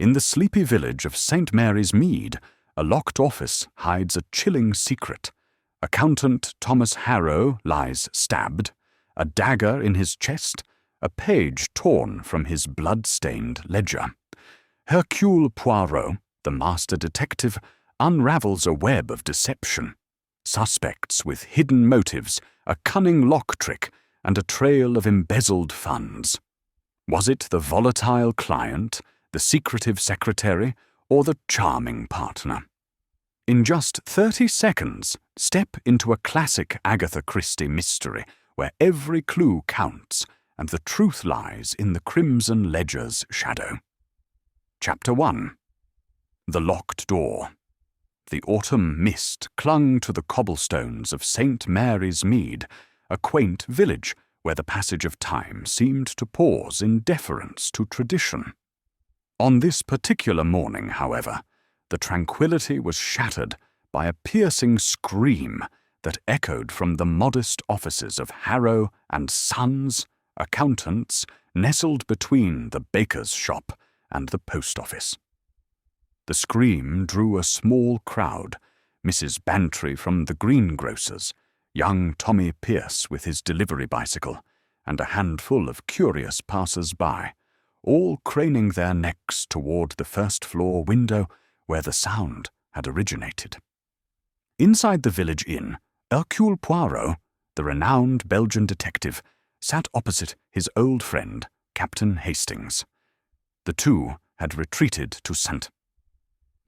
In the sleepy village of St. Mary's Mead, a locked office hides a chilling secret. Accountant Thomas Harrow lies stabbed, a dagger in his chest, a page torn from his blood-stained ledger. Hercule Poirot, the master detective, unravels a web of deception. Suspects with hidden motives, a cunning lock trick, and a trail of embezzled funds. Was it the volatile client, the secretive secretary, or the charming partner? In just 30 seconds, step into a classic Agatha Christie mystery where every clue counts and the truth lies in the crimson ledger's shadow. Chapter 1. The Locked Door. The autumn mist clung to the cobblestones of St. Mary's Mead, a quaint village where the passage of time seemed to pause in deference to tradition. On this particular morning, however, the tranquillity was shattered by a piercing scream that echoed from the modest offices of Harrow and Sons, accountants, nestled between the baker's shop and the post office. The scream drew a small crowd, Mrs. Bantry from the greengrocer's, young Tommy Pierce with his delivery bicycle, and a handful of curious passers-by, all craning their necks toward the first-floor window where the sound had originated. Inside the village inn, Hercule Poirot, the renowned Belgian detective, sat opposite his old friend, Captain Hastings. The two had retreated to St.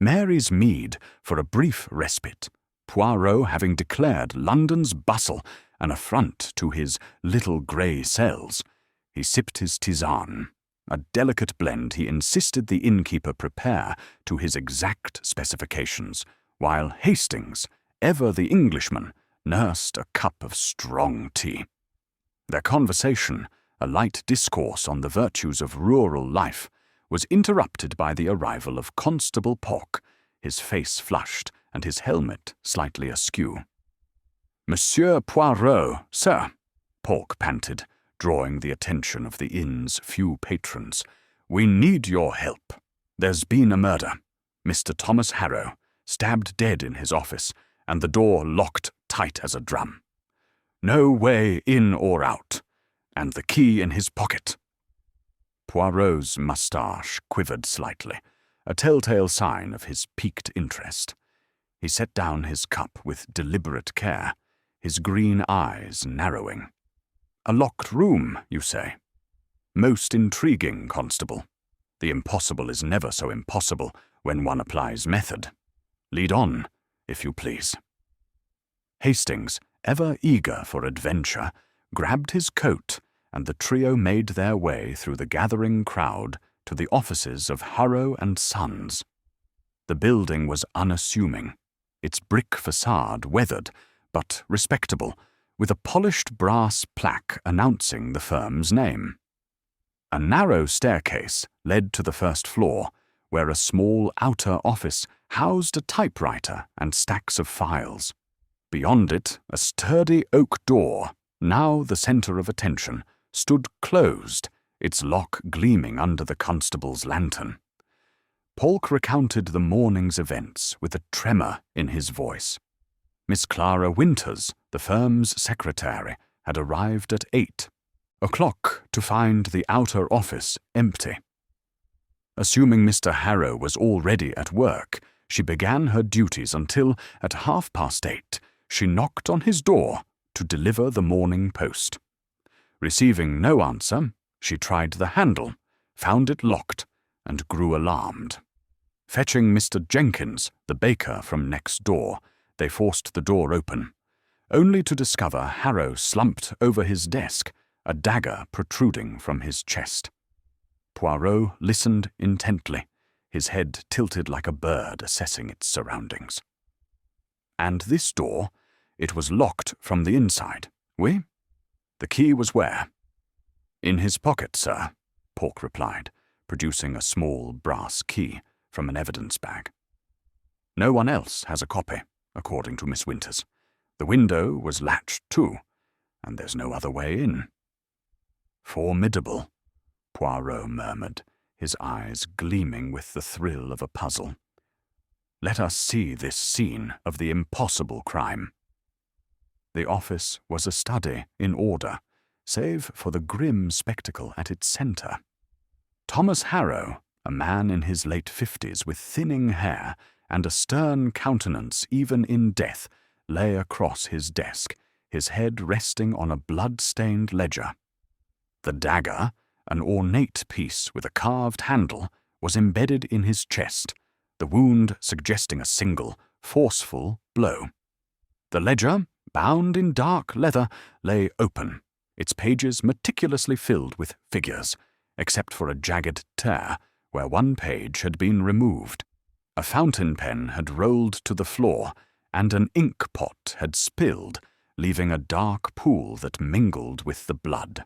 Mary's Mead for a brief respite, Poirot having declared London's bustle an affront to his little grey cells. He sipped his tisane, a delicate blend he insisted the innkeeper prepare to his exact specifications, while Hastings, ever the Englishman, nursed a cup of strong tea. Their conversation, a light discourse on the virtues of rural life, was interrupted by the arrival of Constable Pock, his face flushed and his helmet slightly askew. "Monsieur Poirot, sir," Pock panted, drawing the attention of the inn's few patrons. "We need your help. There's been a murder. Mr. Thomas Harrow, stabbed dead in his office, and the door locked tight as a drum. No way in or out, and the key in his pocket." Poirot's moustache quivered slightly, a telltale sign of his piqued interest. He set down his cup with deliberate care, his green eyes narrowing. "A locked room, you say? Most intriguing, Constable. The impossible is never so impossible when one applies method. Lead on, if you please." Hastings, ever eager for adventure, grabbed his coat, and the trio made their way through the gathering crowd to the offices of Harrow and Sons. The building was unassuming, its brick facade weathered, but respectable, with a polished brass plaque announcing the firm's name. A narrow staircase led to the first floor, where a small outer office housed a typewriter and stacks of files. Beyond it, a sturdy oak door, now the center of attention, stood closed, its lock gleaming under the constable's lantern. Polk recounted the morning's events with a tremor in his voice. Miss Clara Winters, the firm's secretary, had arrived at 8:00 to find the outer office empty. Assuming Mr. Harrow was already at work, she began her duties until, at 8:30, she knocked on his door to deliver the morning post. Receiving no answer, she tried the handle, found it locked, and grew alarmed. Fetching Mr. Jenkins, the baker, from next door, they forced the door open, only to discover Harrow slumped over his desk, a dagger protruding from his chest. Poirot listened intently, his head tilted like a bird assessing its surroundings. "And this door, it was locked from the inside, oui? The key was where?" "In his pocket, sir," Polk replied, producing a small brass key from an evidence bag. "No one else has a copy, according to Miss Winters. The window was latched too, and there's no other way in." "Formidable," Poirot murmured, his eyes gleaming with the thrill of a puzzle. "Let us see this scene of the impossible crime." The office was a study in order, save for the grim spectacle at its centre. Thomas Harrow, a man in his late 50s with thinning hair and a stern countenance even in death, lay across his desk, his head resting on a blood-stained ledger. The dagger, an ornate piece with a carved handle, was embedded in his chest, the wound suggesting a single, forceful blow. The ledger, bound in dark leather, lay open, its pages meticulously filled with figures, except for a jagged tear where one page had been removed. A fountain pen had rolled to the floor, and an ink pot had spilled, leaving a dark pool that mingled with the blood.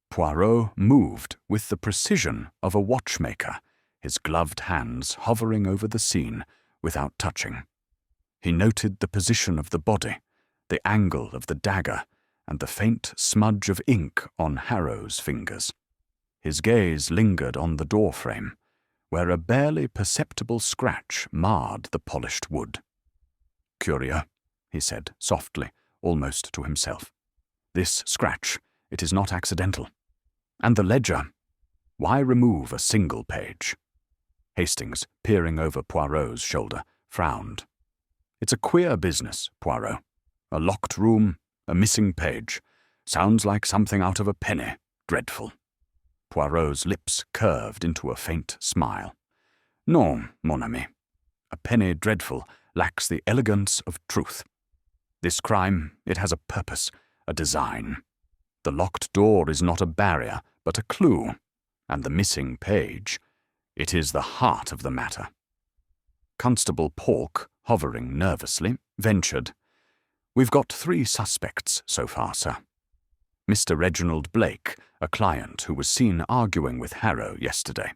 Poirot moved with the precision of a watchmaker, his gloved hands hovering over the scene without touching. He noted the position of the body, the angle of the dagger, and the faint smudge of ink on Harrow's fingers. His gaze lingered on the doorframe, where a barely perceptible scratch marred the polished wood. "Curieux," he said softly, almost to himself. "This scratch, it is not accidental. And the ledger, why remove a single page?" Hastings, peering over Poirot's shoulder, frowned. "It's a queer business, Poirot. A locked room, a missing page. Sounds like something out of a penny. Dreadful." Poirot's lips curved into a faint smile. "Non, mon ami. A penny dreadful lacks the elegance of truth. This crime, it has a purpose, a design. The locked door is not a barrier, but a clue, and the missing page, it is the heart of the matter." Constable Pork, hovering nervously, ventured, "We've got 3 suspects so far, sir. Mr. Reginald Blake, a client who was seen arguing with Harrow yesterday.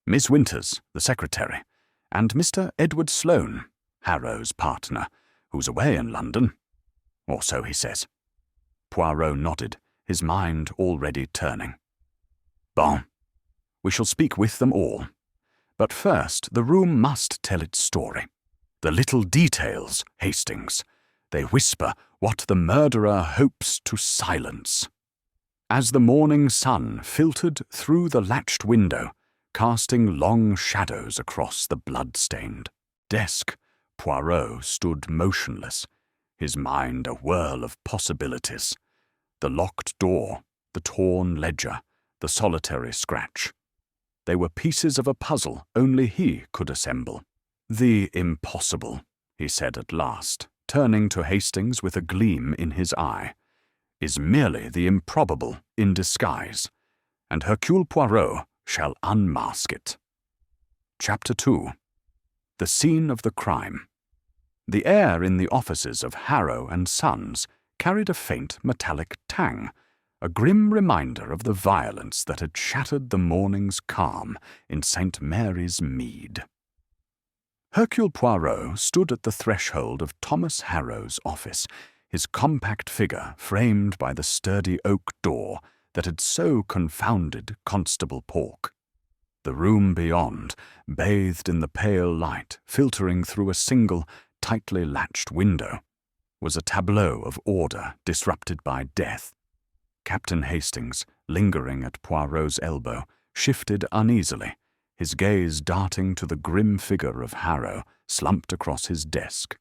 Miss Winters, the secretary, and Mr. Edward Sloane, Harrow's partner, who's away in London. Or so he says." Poirot nodded, his mind already turning. "Bon, we shall speak with them all. But first, the room must tell its story. The little details, Hastings. They whisper what the murderer hopes to silence." As the morning sun filtered through the latched window, casting long shadows across the blood-stained desk, Poirot stood motionless, his mind a whirl of possibilities. The locked door, the torn ledger, the solitary scratch. They were pieces of a puzzle only he could assemble. "The impossible," he said at last, turning to Hastings with a gleam in his eye, "is merely the improbable in disguise, and Hercule Poirot shall unmask it." Chapter 2. The Scene of the Crime. The air in the offices of Harrow and Sons carried a faint metallic tang, a grim reminder of the violence that had shattered the morning's calm in St. Mary's Mead. Hercule Poirot stood at the threshold of Thomas Harrow's office, his compact figure framed by the sturdy oak door that had so confounded Constable Pork. The room beyond, bathed in the pale light filtering through a single, tightly latched window, was a tableau of order disrupted by death. Captain Hastings, lingering at Poirot's elbow, shifted uneasily, his gaze darting to the grim figure of Harrow slumped across his desk.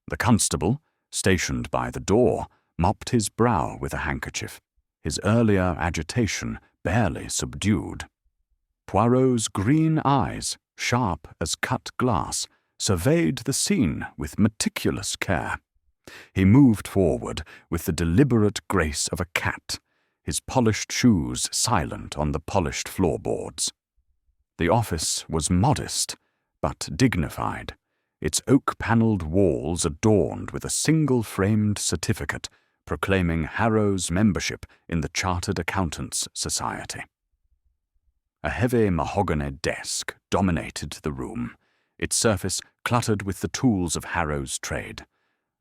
The constable, stationed by the door, mopped his brow with a handkerchief, his earlier agitation barely subdued. Poirot's green eyes, sharp as cut glass, surveyed the scene with meticulous care. He moved forward with the deliberate grace of a cat, his polished shoes silent on the polished floorboards. The office was modest, but dignified, its oak-panelled walls adorned with a single-framed certificate proclaiming Harrow's membership in the Chartered Accountants Society. A heavy mahogany desk dominated the room, its surface cluttered with the tools of Harrow's trade.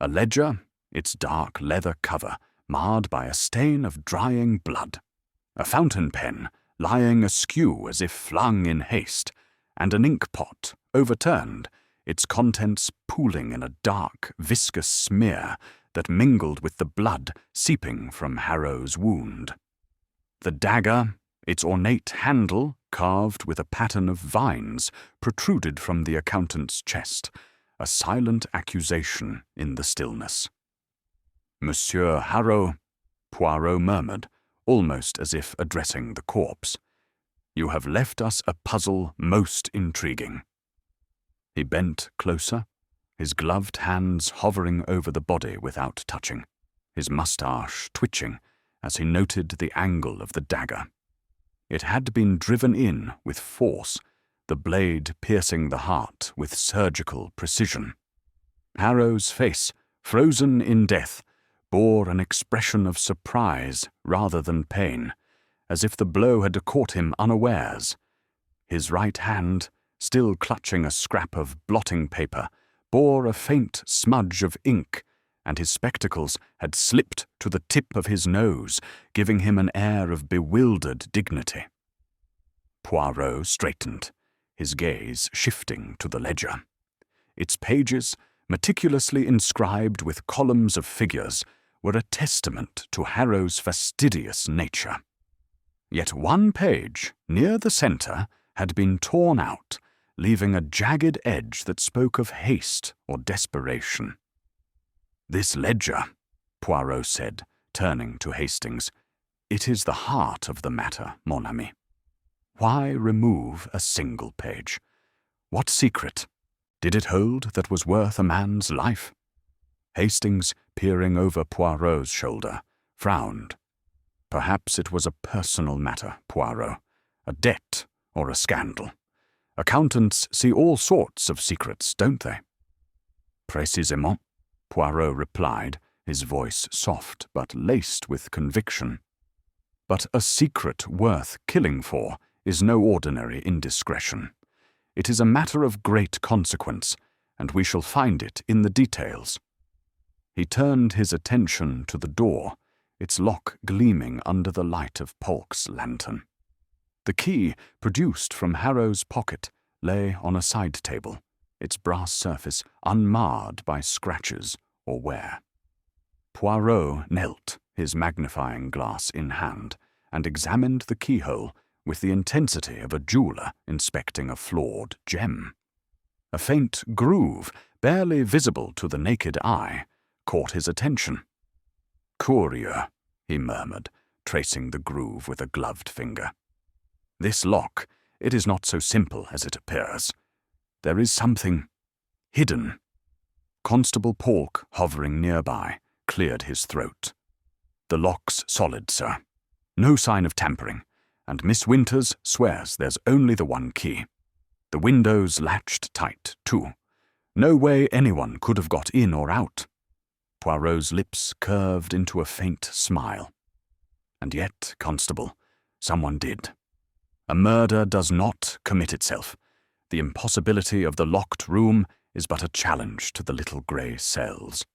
A ledger, its dark leather cover marred by a stain of drying blood. A fountain pen, lying askew as if flung in haste, and an ink-pot overturned, its contents pooling in a dark, viscous smear that mingled with the blood seeping from Harrow's wound. The dagger, its ornate handle carved with a pattern of vines, protruded from the accountant's chest, a silent accusation in the stillness. "Monsieur Harrow," Poirot murmured, almost as if addressing the corpse, "you have left us a puzzle most intriguing." He bent closer, his gloved hands hovering over the body without touching, his moustache twitching as he noted the angle of the dagger. It had been driven in with force, the blade piercing the heart with surgical precision. Harrow's face, frozen in death, bore an expression of surprise rather than pain, as if the blow had caught him unawares. His right hand, still clutching a scrap of blotting paper, bore a faint smudge of ink, and his spectacles had slipped to the tip of his nose, giving him an air of bewildered dignity. Poirot straightened, his gaze shifting to the ledger. Its pages, meticulously inscribed with columns of figures, were a testament to Harrow's fastidious nature. Yet one page, near the centre, had been torn out, leaving a jagged edge that spoke of haste or desperation. "This ledger," Poirot said, turning to Hastings, "it is the heart of the matter, mon ami. Why remove a single page? What secret did it hold that was worth a man's life?" Hastings, peering over Poirot's shoulder, frowned. "Perhaps it was a personal matter, Poirot, a debt or a scandal. Accountants see all sorts of secrets, don't they?" "Précisément," Poirot replied, his voice soft but laced with conviction. "But a secret worth killing for is no ordinary indiscretion. It is a matter of great consequence, and we shall find it in the details." He turned his attention to the door, its lock gleaming under the light of Polk's lantern. The key, produced from Harrow's pocket, lay on a side table, its brass surface unmarred by scratches or wear. Poirot knelt, his magnifying glass in hand, and examined the keyhole with the intensity of a jeweller inspecting a flawed gem. A faint groove, barely visible to the naked eye, caught his attention. "Curieux," he murmured, tracing the groove with a gloved finger. "This lock, it is not so simple as it appears. There is something hidden." Constable Polk, hovering nearby, cleared his throat. "The lock's solid, sir. No sign of tampering, and Miss Winters swears there's only the one key. The window's latched tight, too. No way anyone could have got in or out." Poirot's lips curved into a faint smile. "And yet, Constable, someone did. A murder does not commit itself. The impossibility of the locked room is but a challenge to the little grey cells."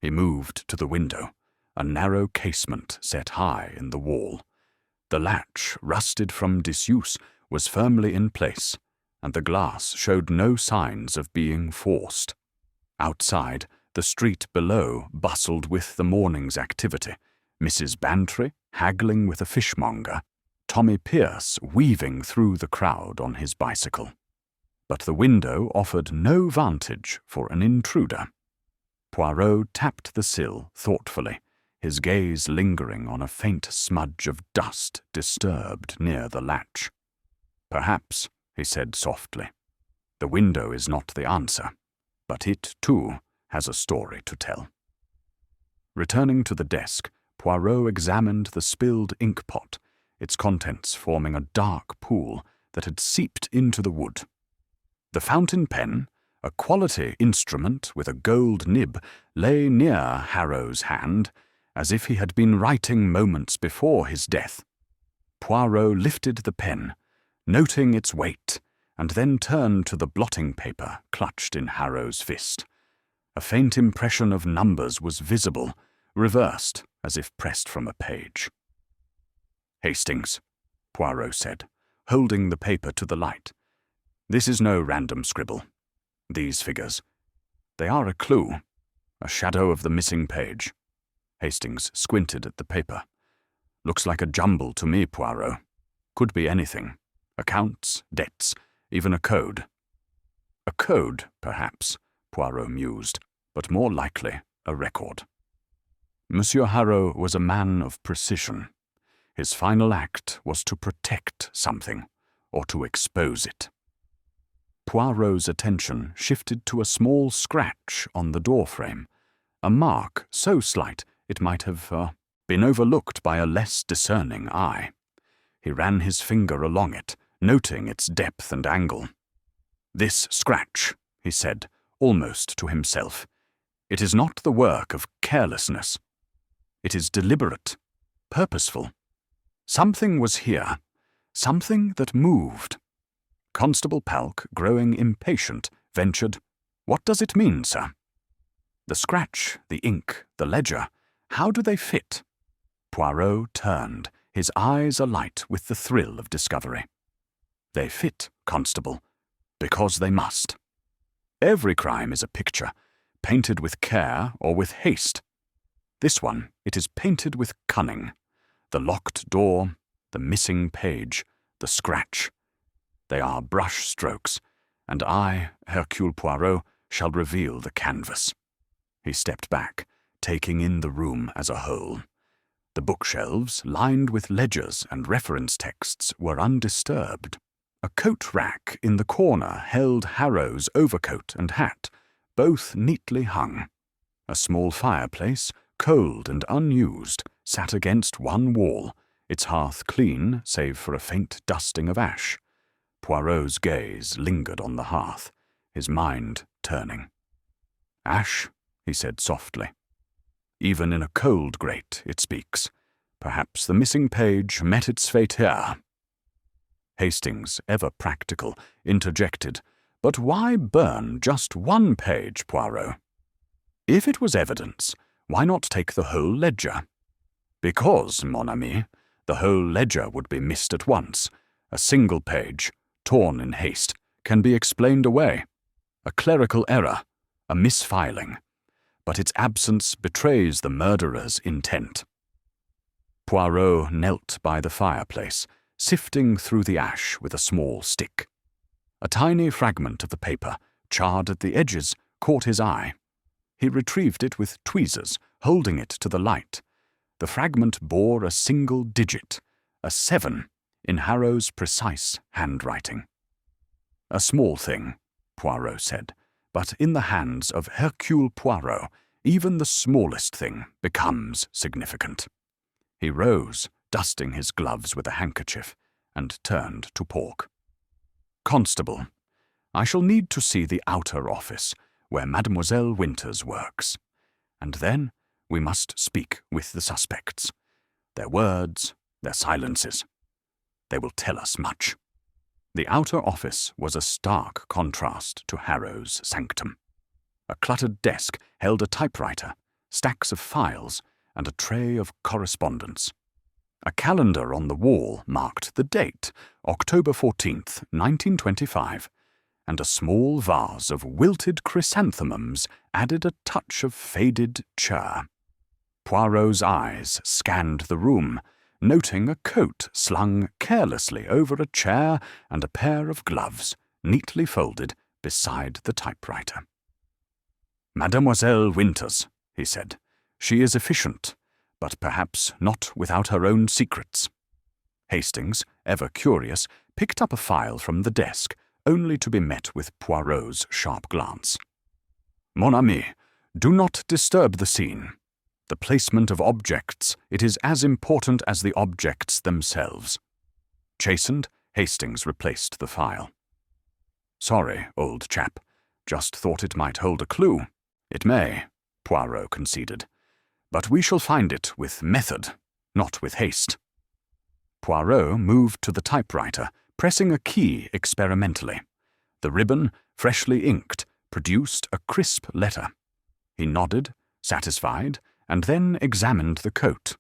He moved to the window, a narrow casement set high in the wall. The latch, rusted from disuse, was firmly in place, and the glass showed no signs of being forced. Outside, the street below bustled with the morning's activity, Mrs. Bantry haggling with a fishmonger, Tommy Pierce weaving through the crowd on his bicycle. But the window offered no vantage for an intruder. Poirot tapped the sill thoughtfully, his gaze lingering on a faint smudge of dust disturbed near the latch. "Perhaps," he said softly, "the window is not the answer, but it, too, has a story to tell." Returning to the desk, Poirot examined the spilled ink pot, its contents forming a dark pool that had seeped into the wood. The fountain pen, a quality instrument with a gold nib, lay near Harrow's hand, as if he had been writing moments before his death. Poirot lifted the pen, noting its weight, and then turned to the blotting paper clutched in Harrow's fist. A faint impression of numbers was visible, reversed as if pressed from a page. "Hastings," Poirot said, holding the paper to the light. "This is no random scribble. These figures. They are a clue, a shadow of the missing page." Hastings squinted at the paper. "Looks like a jumble to me, Poirot. Could be anything. Accounts, debts, even a code." "A code, perhaps," Poirot mused, "but more likely a record." Monsieur Harrow was a man of precision. His final act was to protect something, or to expose it. Poirot's attention shifted to a small scratch on the doorframe, a mark so slight it might have been overlooked by a less discerning eye. He ran his finger along it, noting its depth and angle. "This scratch," he said, almost to himself. "It is not the work of carelessness. It is deliberate, purposeful. Something was here, something that moved." Constable Palk, growing impatient, ventured, "What does it mean, sir?" "The scratch, the ink, the ledger, how do they fit?" Poirot turned, his eyes alight with the thrill of discovery. "They fit, Constable, because they must. Every crime is a picture, painted with care or with haste. This one, it is painted with cunning. The locked door, the missing page, the scratch. They are brush strokes, and I, Hercule Poirot, shall reveal the canvas." He stepped back, taking in the room as a whole. The bookshelves, lined with ledgers and reference texts, were undisturbed. A coat rack in the corner held Harrow's overcoat and hat, both neatly hung. A small fireplace, cold and unused, sat against one wall, its hearth clean save for a faint dusting of ash. Poirot's gaze lingered on the hearth, his mind turning. "Ash," he said softly. "Even in a cold grate it speaks. Perhaps the missing page met its fate here." Hastings, ever practical, interjected, "But why burn just one page, Poirot? If it was evidence, why not take the whole ledger?" "Because, mon ami, the whole ledger would be missed at once. A single page, torn in haste, can be explained away. A clerical error, a misfiling. But its absence betrays the murderer's intent." Poirot knelt by the fireplace, sifting through the ash with a small stick. A tiny fragment of the paper, charred at the edges, caught his eye. He retrieved it with tweezers, holding it to the light. The fragment bore a single digit, a 7, in Harrow's precise handwriting. "A small thing," Poirot said, "but in the hands of Hercule Poirot, even the smallest thing becomes significant." He rose, dusting his gloves with a handkerchief, and turned to Pork. "Constable, I shall need to see the outer office, where Mademoiselle Winters works. And then we must speak with the suspects. Their words, their silences. They will tell us much." The outer office was a stark contrast to Harrow's sanctum. A cluttered desk held a typewriter, stacks of files, and a tray of correspondence. A calendar on the wall marked the date, October 14th, 1925, and a small vase of wilted chrysanthemums added a touch of faded chur. Poirot's eyes scanned the room, noting a coat slung carelessly over a chair and a pair of gloves, neatly folded, beside the typewriter. "Mademoiselle Winters," he said. "She is efficient, but perhaps not without her own secrets." Hastings, ever curious, picked up a file from the desk, only to be met with Poirot's sharp glance. "Mon ami, do not disturb the scene. The placement of objects, it is as important as the objects themselves." Chastened, Hastings replaced the file. "Sorry, old chap. Just thought it might hold a clue." "It may," Poirot conceded. "But we shall find it with method, not with haste." Poirot moved to the typewriter, pressing a key experimentally. The ribbon, freshly inked, produced a crisp letter. He nodded, satisfied, and then examined the coat.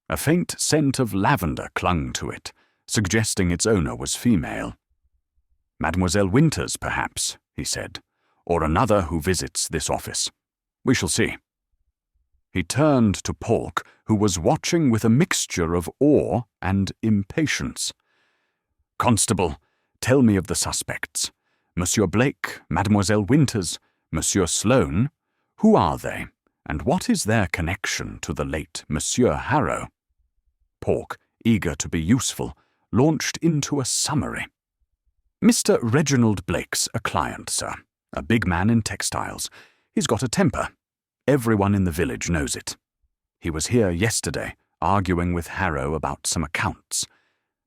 A faint scent of lavender clung to it, suggesting its owner was female. "Mademoiselle Winters, perhaps," he said, "or another who visits this office. We shall see." He turned to Polk, who was watching with a mixture of awe and impatience. "Constable, tell me of the suspects. Monsieur Blake, Mademoiselle Winters, Monsieur Sloane. Who are they, and what is their connection to the late Monsieur Harrow?" Polk, eager to be useful, launched into a summary. "Mr. Reginald Blake's a client, sir. A big man in textiles. He's got a temper. Everyone in the village knows it. He was here yesterday, arguing with Harrow about some accounts.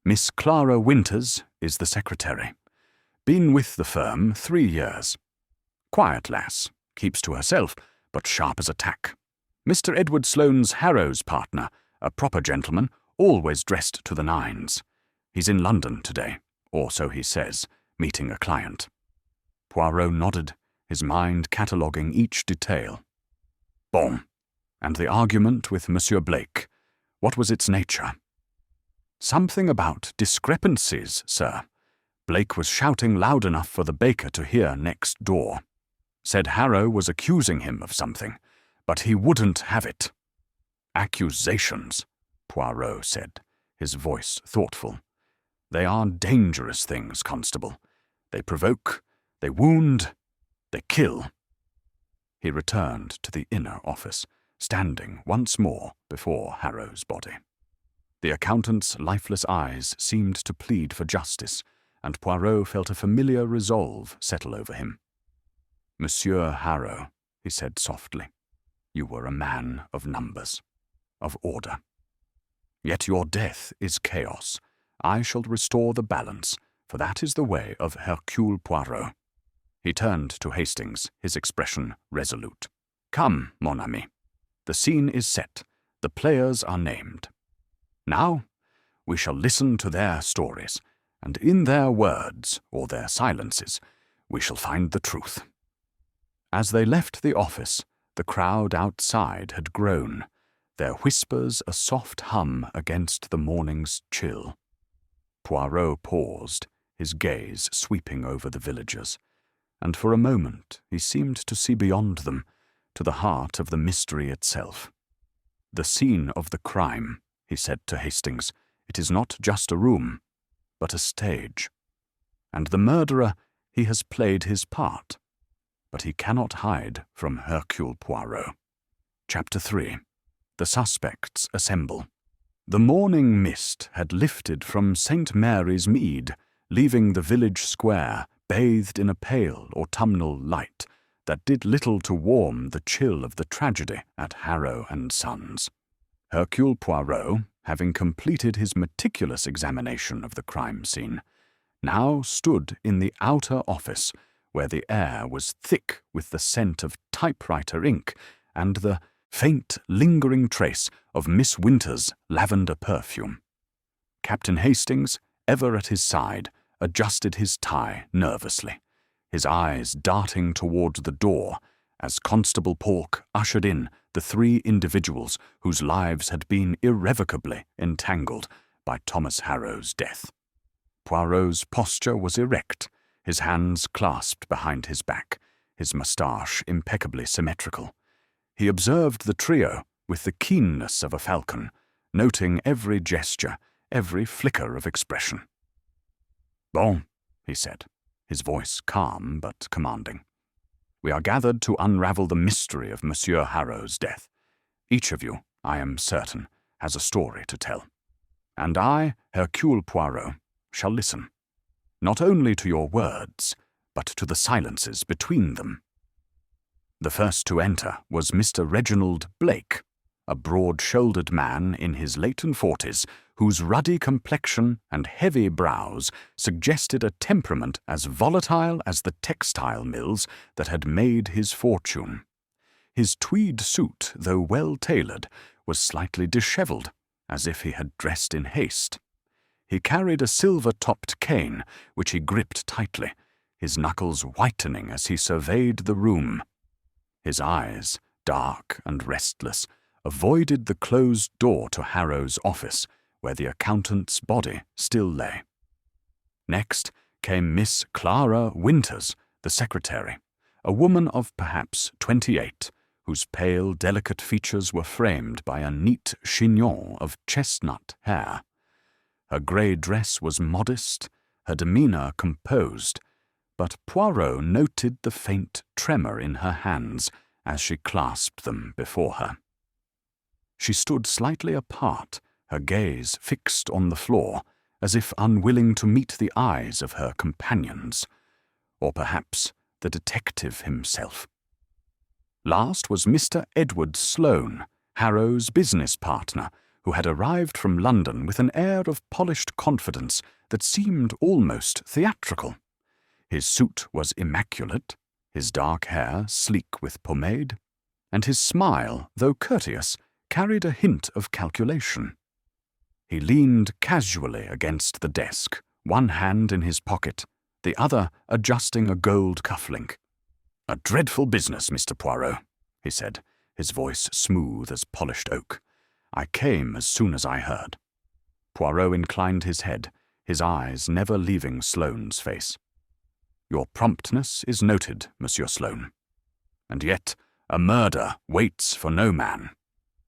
Miss Clara Winters is the secretary. Been with the firm 3 years. Quiet lass, keeps to herself, but sharp as a tack. Mr. Edward Sloane's Harrow's partner, a proper gentleman, always dressed to the nines. He's in London today, or so he says, meeting a client." Poirot nodded, his mind cataloguing each detail. "Bon. And the argument with Monsieur Blake, what was its nature?" "Something about discrepancies, sir. Blake was shouting loud enough for the baker to hear next door. Said Harrow was accusing him of something, but he wouldn't have it." "Accusations," Poirot said, his voice thoughtful. "They are dangerous things, Constable. They provoke, they wound, they kill." He returned to the inner office, standing once more before Harrow's body. The accountant's lifeless eyes seemed to plead for justice, and Poirot felt a familiar resolve settle over him. "Monsieur Harrow," he said softly, "you were a man of numbers, of order. Yet your death is chaos. I shall restore the balance, for that is the way of Hercule Poirot." He turned to Hastings, his expression resolute. "Come, mon ami. The scene is set. The players are named. Now we shall listen to their stories, and in their words, or their silences, we shall find the truth." As they left the office, the crowd outside had grown, their whispers a soft hum against the morning's chill. Poirot paused, his gaze sweeping over the villagers, and for a moment he seemed to see beyond them, to the heart of the mystery itself. "The scene of the crime," he said to Hastings. "It is not just a room, but a stage. And the murderer, he has played his part. But he cannot hide from Hercule Poirot." Chapter 3. The Suspects Assemble. The morning mist had lifted from St. Mary's Mead, leaving the village square bathed in a pale autumnal light that did little to warm the chill of the tragedy at Harrow and Sons. Hercule Poirot, having completed his meticulous examination of the crime scene, now stood in the outer office, where the air was thick with the scent of typewriter ink and the faint, lingering trace of Miss Winters' lavender perfume. Captain Hastings, ever at his side, adjusted his tie nervously, his eyes darting toward the door as Constable Polk ushered in the 3 individuals whose lives had been irrevocably entangled by Thomas Harrow's death. Poirot's posture was erect, his hands clasped behind his back, his moustache impeccably symmetrical. He observed the trio with the keenness of a falcon, noting every gesture, every flicker of expression. "Bon," he said, his voice calm but commanding. "We are gathered to unravel the mystery of Monsieur Harrow's death. Each of you, I am certain, has a story to tell. And I, Hercule Poirot, shall listen, not only to your words, but to the silences between them." The first to enter was Mr. Reginald Blake, a broad-shouldered man in his late 40s, whose ruddy complexion and heavy brows suggested a temperament as volatile as the textile mills that had made his fortune. His tweed suit, though well-tailored, was slightly dishevelled, as if he had dressed in haste. He carried a silver-topped cane, which he gripped tightly, his knuckles whitening as he surveyed the room. His eyes, dark and restless, avoided the closed door to Harrow's office, where the accountant's body still lay. Next came Miss Clara Winters, the secretary, a woman of perhaps 28, whose pale, delicate features were framed by a neat chignon of chestnut hair. Her grey dress was modest, her demeanour composed, but Poirot noted the faint tremor in her hands as she clasped them before her. She stood slightly apart, her gaze fixed on the floor, as if unwilling to meet the eyes of her companions, or perhaps the detective himself. Last was Mr. Edward Sloane, Harrow's business partner, who had arrived from London with an air of polished confidence that seemed almost theatrical. His suit was immaculate, his dark hair sleek with pomade, and his smile, though courteous, carried a hint of calculation. He leaned casually against the desk, one hand in his pocket, the other adjusting a gold cufflink. "A dreadful business, Mr. Poirot," he said, his voice smooth as polished oak. "I came as soon as I heard." Poirot inclined his head, his eyes never leaving Sloane's face. "Your promptness is noted, Monsieur Sloane. And yet a murder waits for no man.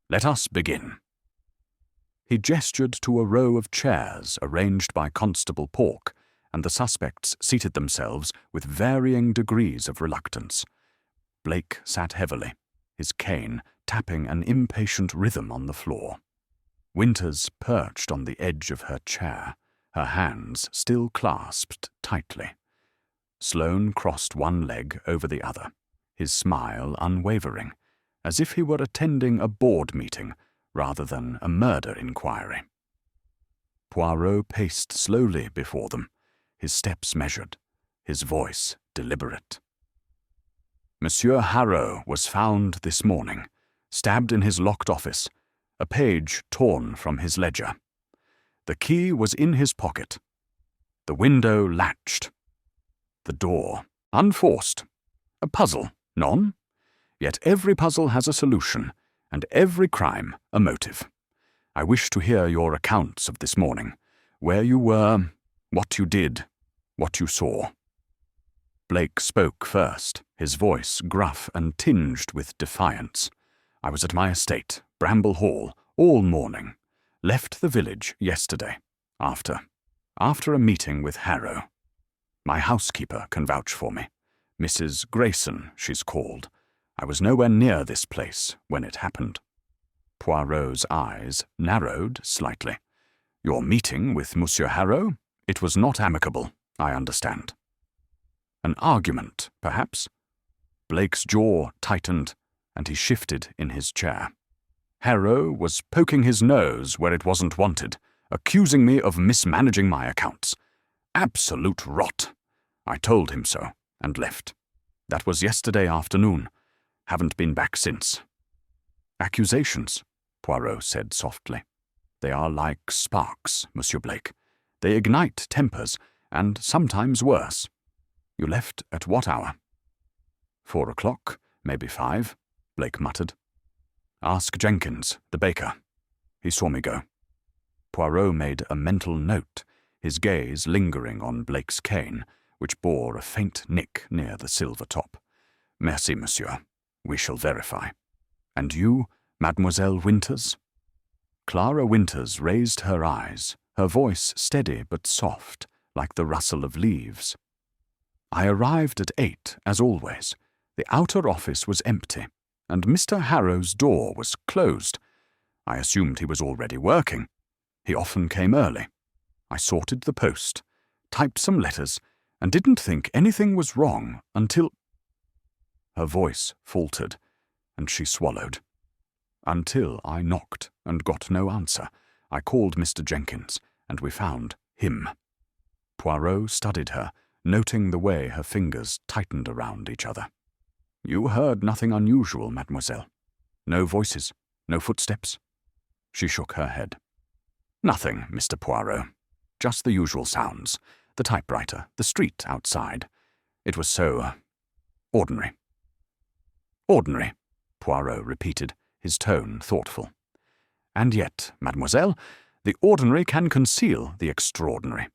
Let us begin." He gestured to a row of chairs arranged by Constable Pork, and the suspects seated themselves with varying degrees of reluctance. Blake sat heavily, his cane tapping an impatient rhythm on the floor. Winters perched on the edge of her chair, her hands still clasped tightly. Sloane crossed one leg over the other, his smile unwavering, as if he were attending a board meeting rather than a murder inquiry. Poirot paced slowly before them, his steps measured, his voice deliberate. "Monsieur Harrow was found this morning, stabbed in his locked office, a page torn from his ledger. The key was in his pocket. The window latched. The door unforced. A puzzle, none? Yet every puzzle has a solution, and every crime a motive. I wish to hear your accounts of this morning, where you were, what you did, what you saw." Blake spoke first, his voice gruff and tinged with defiance. "I was at my estate, Bramble Hall, all morning. Left the village yesterday, after a meeting with Harrow. My housekeeper can vouch for me. Mrs. Grayson, she's called. I was nowhere near this place when it happened." Poirot's eyes narrowed slightly. "Your meeting with Monsieur Harrow? It was not amicable, I understand." "An argument, perhaps?" Blake's jaw tightened, and he shifted in his chair. "Harrow was poking his nose where it wasn't wanted, accusing me of mismanaging my accounts. Absolute rot. I told him so, and left. That was yesterday afternoon. Haven't been back since." "Accusations," Poirot said softly. "They are like sparks, Monsieur Blake. They ignite tempers, and sometimes worse. You left at what hour?" 4 o'clock, maybe 5, Blake muttered. "Ask Jenkins, the baker. He saw me go." Poirot made a mental note, his gaze lingering on Blake's cane, which bore a faint nick near the silver top. "Merci, monsieur. We shall verify. And you, Mademoiselle Winters?" Clara Winters raised her eyes, her voice steady but soft, like the rustle of leaves. "I arrived at 8, as always. The outer office was empty, and Mr. Harrow's door was closed. I assumed he was already working. He often came early. I sorted the post, typed some letters, and didn't think anything was wrong until—" Her voice faltered, and she swallowed. "Until I knocked and got no answer. I called Mr. Jenkins, and we found him." Poirot studied her, noting the way her fingers tightened around each other. "You heard nothing unusual, mademoiselle? No voices, no footsteps?" She shook her head. "Nothing, Mr. Poirot. Just the usual sounds. The typewriter, the street outside. It was so ordinary." "Ordinary," Poirot repeated, his tone thoughtful. "And yet, mademoiselle, The ordinary can conceal the extraordinary.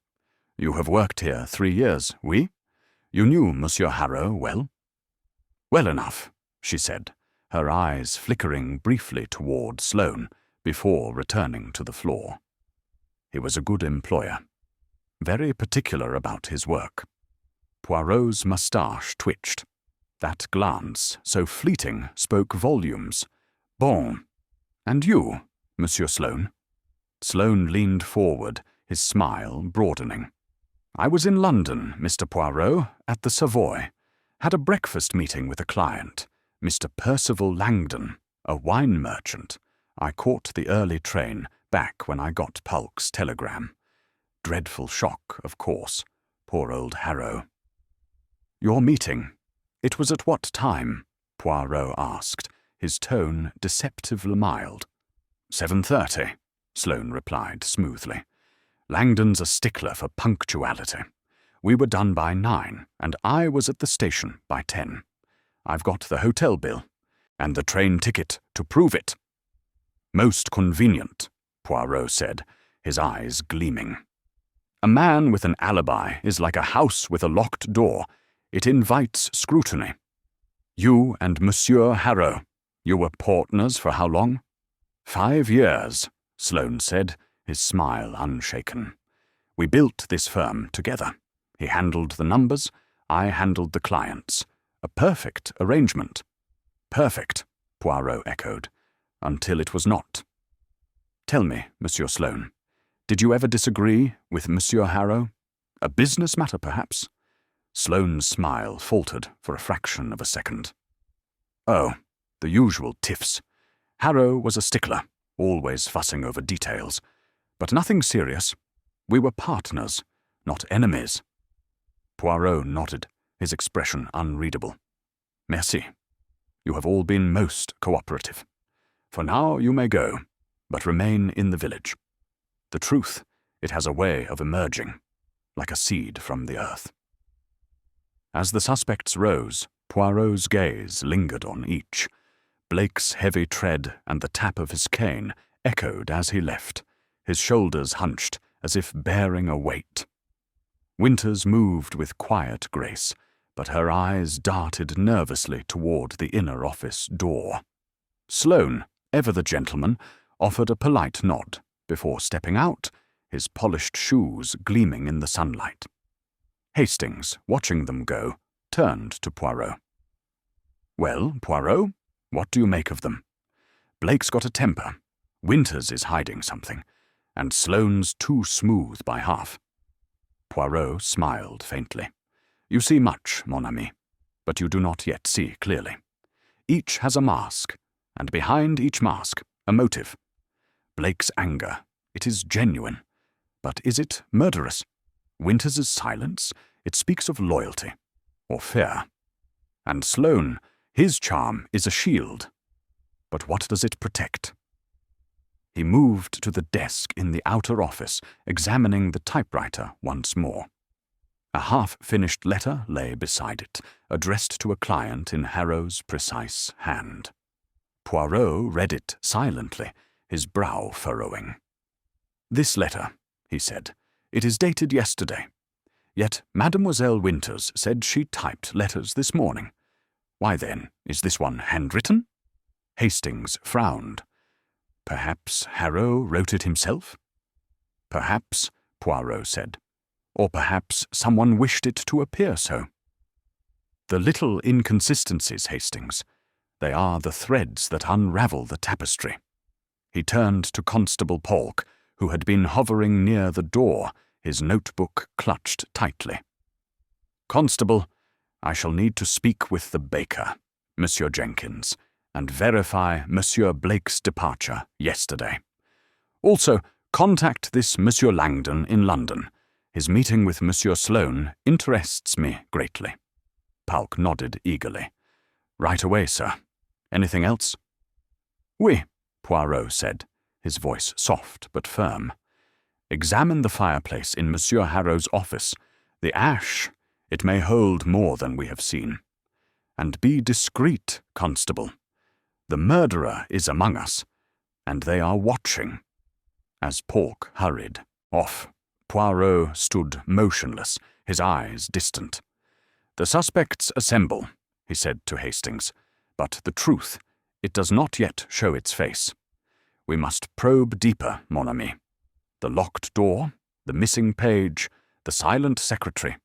You have worked here 3 years, oui? You knew Monsieur Harrow well? Well enough, she said, her eyes flickering briefly toward Sloane before returning to the floor. He was a good employer, very particular about his work. Poirot's moustache twitched. That glance, so fleeting, spoke volumes. Bon. And you, Monsieur Sloane? Sloane leaned forward, his smile broadening. I was in London, Mr. Poirot, at the Savoy. Had a breakfast meeting with a client, Mr. Percival Langdon, a wine merchant. I caught the early train back when I got Pulk's telegram. Dreadful shock, of course. Poor old Harrow. Your meeting. It was at what time? Poirot asked, his tone deceptively mild. 7:30, Sloane replied smoothly. Langdon's a stickler for punctuality. We were done by 9, and I was at the station by 10. I've got the hotel bill, and the train ticket to prove it. Most convenient, Poirot said, his eyes gleaming. A man with an alibi is like a house with a locked door. It invites scrutiny. You and Monsieur Harrow, you were partners for how long? 5 years, Sloane said, his smile unshaken. We built this firm together. He handled the numbers, I handled the clients. A perfect arrangement. Perfect, Poirot echoed, until it was not. Tell me, Monsieur Sloane, did you ever disagree with Monsieur Harrow? A business matter, perhaps? Sloane's smile faltered for a fraction of a second. Oh, the usual tiffs. Harrow was a stickler, always fussing over details. But nothing serious. We were partners, not enemies. Poirot nodded, his expression unreadable. Merci. You have all been most cooperative. For now you may go, but remain in the village. The truth, it has a way of emerging, like a seed from the earth. As the suspects rose, Poirot's gaze lingered on each. Blake's heavy tread and the tap of his cane echoed as he left, his shoulders hunched as if bearing a weight. Winters moved with quiet grace, but her eyes darted nervously toward the inner office door. Sloane, ever the gentleman, offered a polite nod before stepping out, his polished shoes gleaming in the sunlight. Hastings, watching them go, turned to Poirot. Well, Poirot, what do you make of them? Blake's got a temper. Winters is hiding something, and Sloane's too smooth by half. Poirot smiled faintly. You see much, mon ami, but you do not yet see clearly. Each has a mask, and behind each mask, a motive. Blake's anger, it is genuine, but is it murderous? Winters's silence, it speaks of loyalty, or fear. And Sloane, his charm is a shield. But what does it protect? He moved to the desk in the outer office, examining the typewriter once more. A half-finished letter lay beside it, addressed to a client in Harrow's precise hand. Poirot read it silently, his brow furrowing. This letter, he said, it is dated yesterday. Yet Mademoiselle Winters said she typed letters this morning. Why then, is this one handwritten? Hastings frowned. Perhaps Harrow wrote it himself? Perhaps, Poirot said. Or perhaps someone wished it to appear so. The little inconsistencies, Hastings, they are the threads that unravel the tapestry. He turned to Constable Polk, who had been hovering near the door, his notebook clutched tightly. Constable, I shall need to speak with the baker, Monsieur Jenkins, and verify Monsieur Blake's departure yesterday. Also, contact this Monsieur Langdon in London. His meeting with Monsieur Sloane interests me greatly. Polk nodded eagerly. Right away, sir. Anything else? Oui, Poirot said, his voice soft but firm. Examine the fireplace in Monsieur Harrow's office. The ash, it may hold more than we have seen. And be discreet, Constable. The murderer is among us, and they are watching. As Pork hurried off, Poirot stood motionless, his eyes distant. "The suspects assemble," he said to Hastings, "but the truth, it does not yet show its face. We must probe deeper, mon ami. The locked door, the missing page, the silent secretary,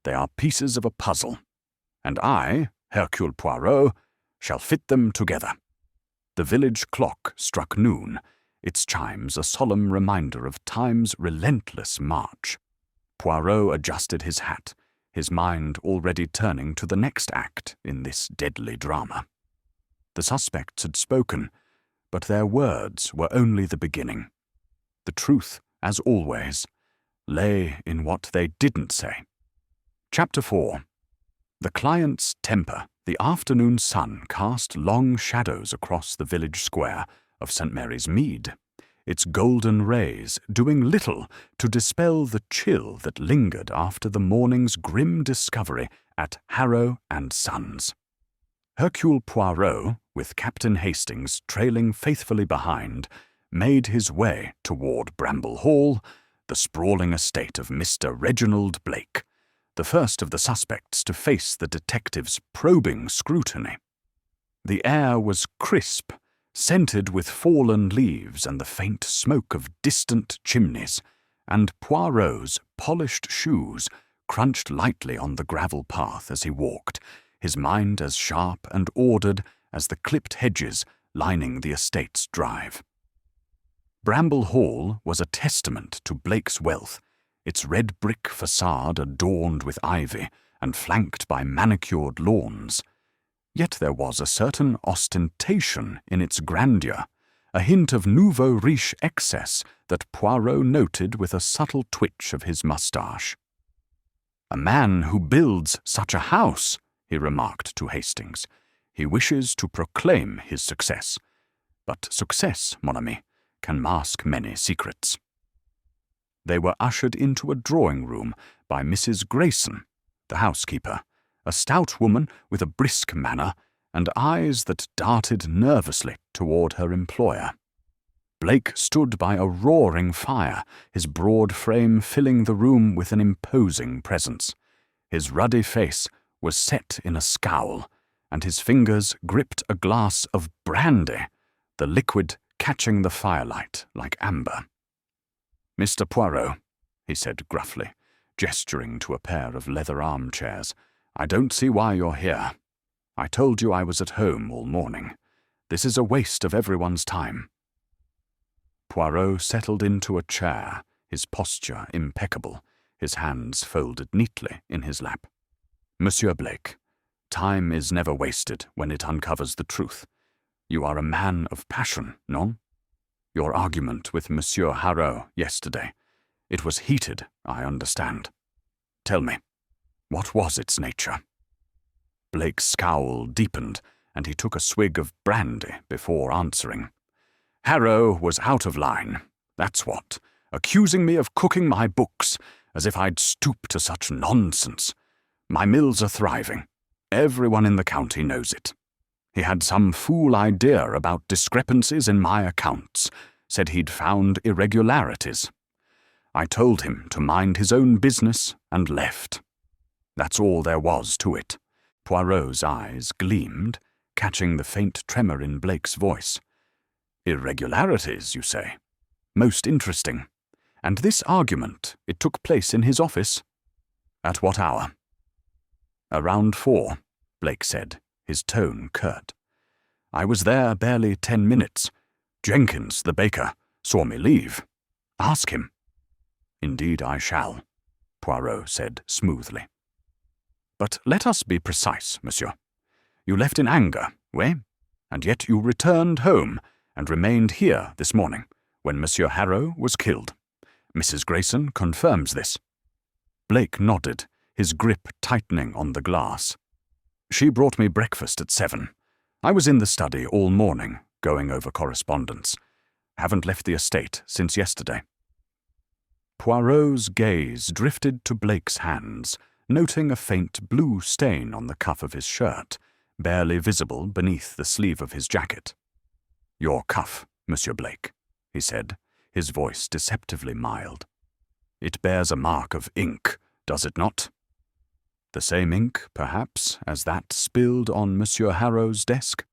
they are pieces of a puzzle, and I, Hercule Poirot, shall fit them together." The village clock struck noon, its chimes a solemn reminder of time's relentless march. Poirot adjusted his hat, his mind already turning to the next act in this deadly drama. The suspects had spoken, but their words were only the beginning. The truth, as always, lay in what they didn't say. Chapter 4. The client's temper. The afternoon sun cast long shadows across the village square of St. Mary's Mead, its golden rays doing little to dispel the chill that lingered after the morning's grim discovery at Harrow and Sons. Hercule Poirot, with Captain Hastings trailing faithfully behind, made his way toward Bramble Hall, the sprawling estate of Mr. Reginald Blake, the first of the suspects to face the detective's probing scrutiny. The air was crisp, scented with fallen leaves and the faint smoke of distant chimneys, and Poirot's polished shoes crunched lightly on the gravel path as he walked, his mind as sharp and ordered as the clipped hedges lining the estate's drive. Bramble Hall was a testament to Blake's wealth, its red brick facade adorned with ivy and flanked by manicured lawns. Yet there was a certain ostentation in its grandeur, a hint of nouveau riche excess that Poirot noted with a subtle twitch of his moustache. "A man who builds such a house," he remarked to Hastings, "he wishes to proclaim his success. But success, mon ami, can mask many secrets." They were ushered into a drawing-room by Mrs. Grayson, the housekeeper, a stout woman with a brisk manner and eyes that darted nervously toward her employer. Blake stood by a roaring fire, his broad frame filling the room with an imposing presence. His ruddy face was set in a scowl, and his fingers gripped a glass of brandy, the liquid catching the firelight like amber. "Mr. Poirot," he said gruffly, gesturing to a pair of leather armchairs, "I don't see why you're here. I told you I was at home all morning. This is a waste of everyone's time." Poirot settled into a chair, his posture impeccable, his hands folded neatly in his lap. "Monsieur Blake, time is never wasted when it uncovers the truth. You are a man of passion, non? Your argument with Monsieur Harrow yesterday, it was heated, I understand. Tell me, what was its nature?" Blake's scowl deepened, and he took a swig of brandy before answering. "Harrow was out of line, that's what, accusing me of cooking my books, as if I'd stoop to such nonsense. My mills are thriving. Everyone in the county knows it. He had some fool idea about discrepancies in my accounts, said he'd found irregularities. I told him to mind his own business and left. That's all there was to it." Poirot's eyes gleamed, catching the faint tremor in Blake's voice. "Irregularities, you say? Most interesting. And this argument, it took place in his office? At what hour?" "Around 4, Blake said, his tone curt. "I was there barely 10 minutes. Jenkins, the baker, saw me leave. Ask him." "Indeed I shall," Poirot said smoothly. "But let us be precise, monsieur. You left in anger, oui? And yet you returned home and remained here this morning, when Monsieur Harrow was killed. Mrs. Grayson confirms this." Blake nodded, his grip tightening on the glass. "She brought me breakfast at 7. I was in the study all morning, going over correspondence. Haven't left the estate since yesterday." Poirot's gaze drifted to Blake's hands, noting a faint blue stain on the cuff of his shirt, barely visible beneath the sleeve of his jacket. "Your cuff, Monsieur Blake," he said, his voice deceptively mild. "It bears a mark of ink, does it not? The same ink, perhaps, as that spilled on Monsieur Harrow's desk?"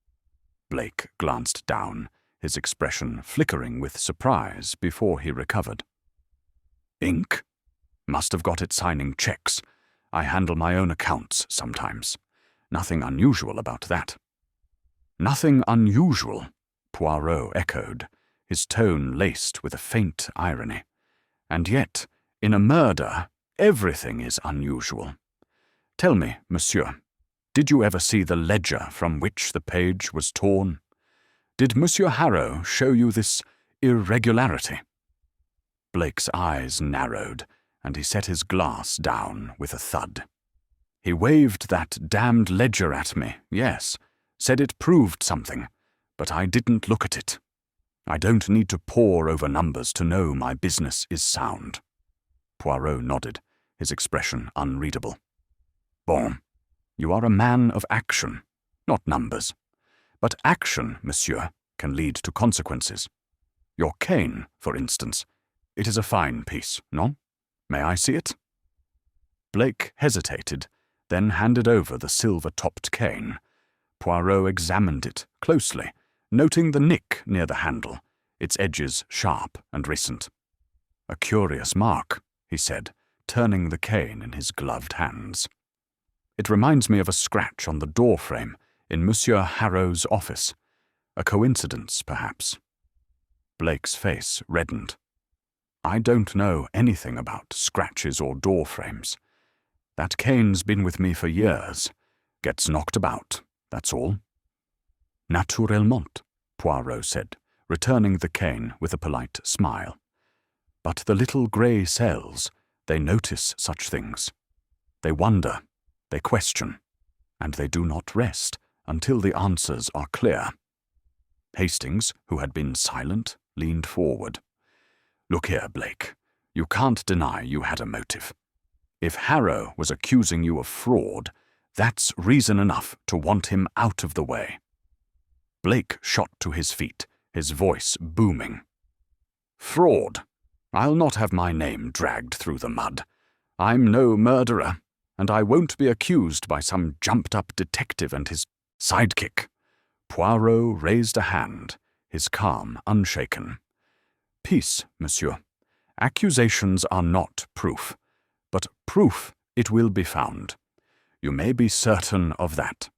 Blake glanced down, his expression flickering with surprise before he recovered. "Ink? Must have got it signing checks. I handle my own accounts sometimes. Nothing unusual about that." "Nothing unusual," Poirot echoed, his tone laced with a faint irony. "And yet, in a murder, everything is unusual. Tell me, monsieur, did you ever see the ledger from which the page was torn? Did Monsieur Harrow show you this irregularity?" Blake's eyes narrowed, and he set his glass down with a thud. "He waved that damned ledger at me, yes, said it proved something, but I didn't look at it. I don't need to pore over numbers to know my business is sound." Poirot nodded, his expression unreadable. "Bon, you are a man of action, not numbers. But action, monsieur, can lead to consequences. Your cane, for instance. It is a fine piece, non? May I see it?" Blake hesitated, then handed over the silver-topped cane. Poirot examined it closely, noting the nick near the handle, its edges sharp and recent. "A curious mark," he said, turning the cane in his gloved hands. "It reminds me of a scratch on the door-frame in Monsieur Harrow's office. A coincidence, perhaps." Blake's face reddened. "I don't know anything about scratches or door-frames. That cane's been with me for years. Gets knocked about, that's all." "Naturellement," Poirot said, returning the cane with a polite smile. "But the little grey cells, they notice such things. They wonder, they question, and they do not rest until the answers are clear." Hastings, who had been silent, leaned forward. "Look here, Blake, you can't deny you had a motive. If Harrow was accusing you of fraud, that's reason enough to want him out of the way." Blake shot to his feet, his voice booming. "Fraud? I'll not have my name dragged through the mud. I'm no murderer, and I won't be accused by some jumped-up detective and his sidekick." Poirot raised a hand, his calm unshaken. "Peace, monsieur. Accusations are not proof, but proof it will be found. You may be certain of that."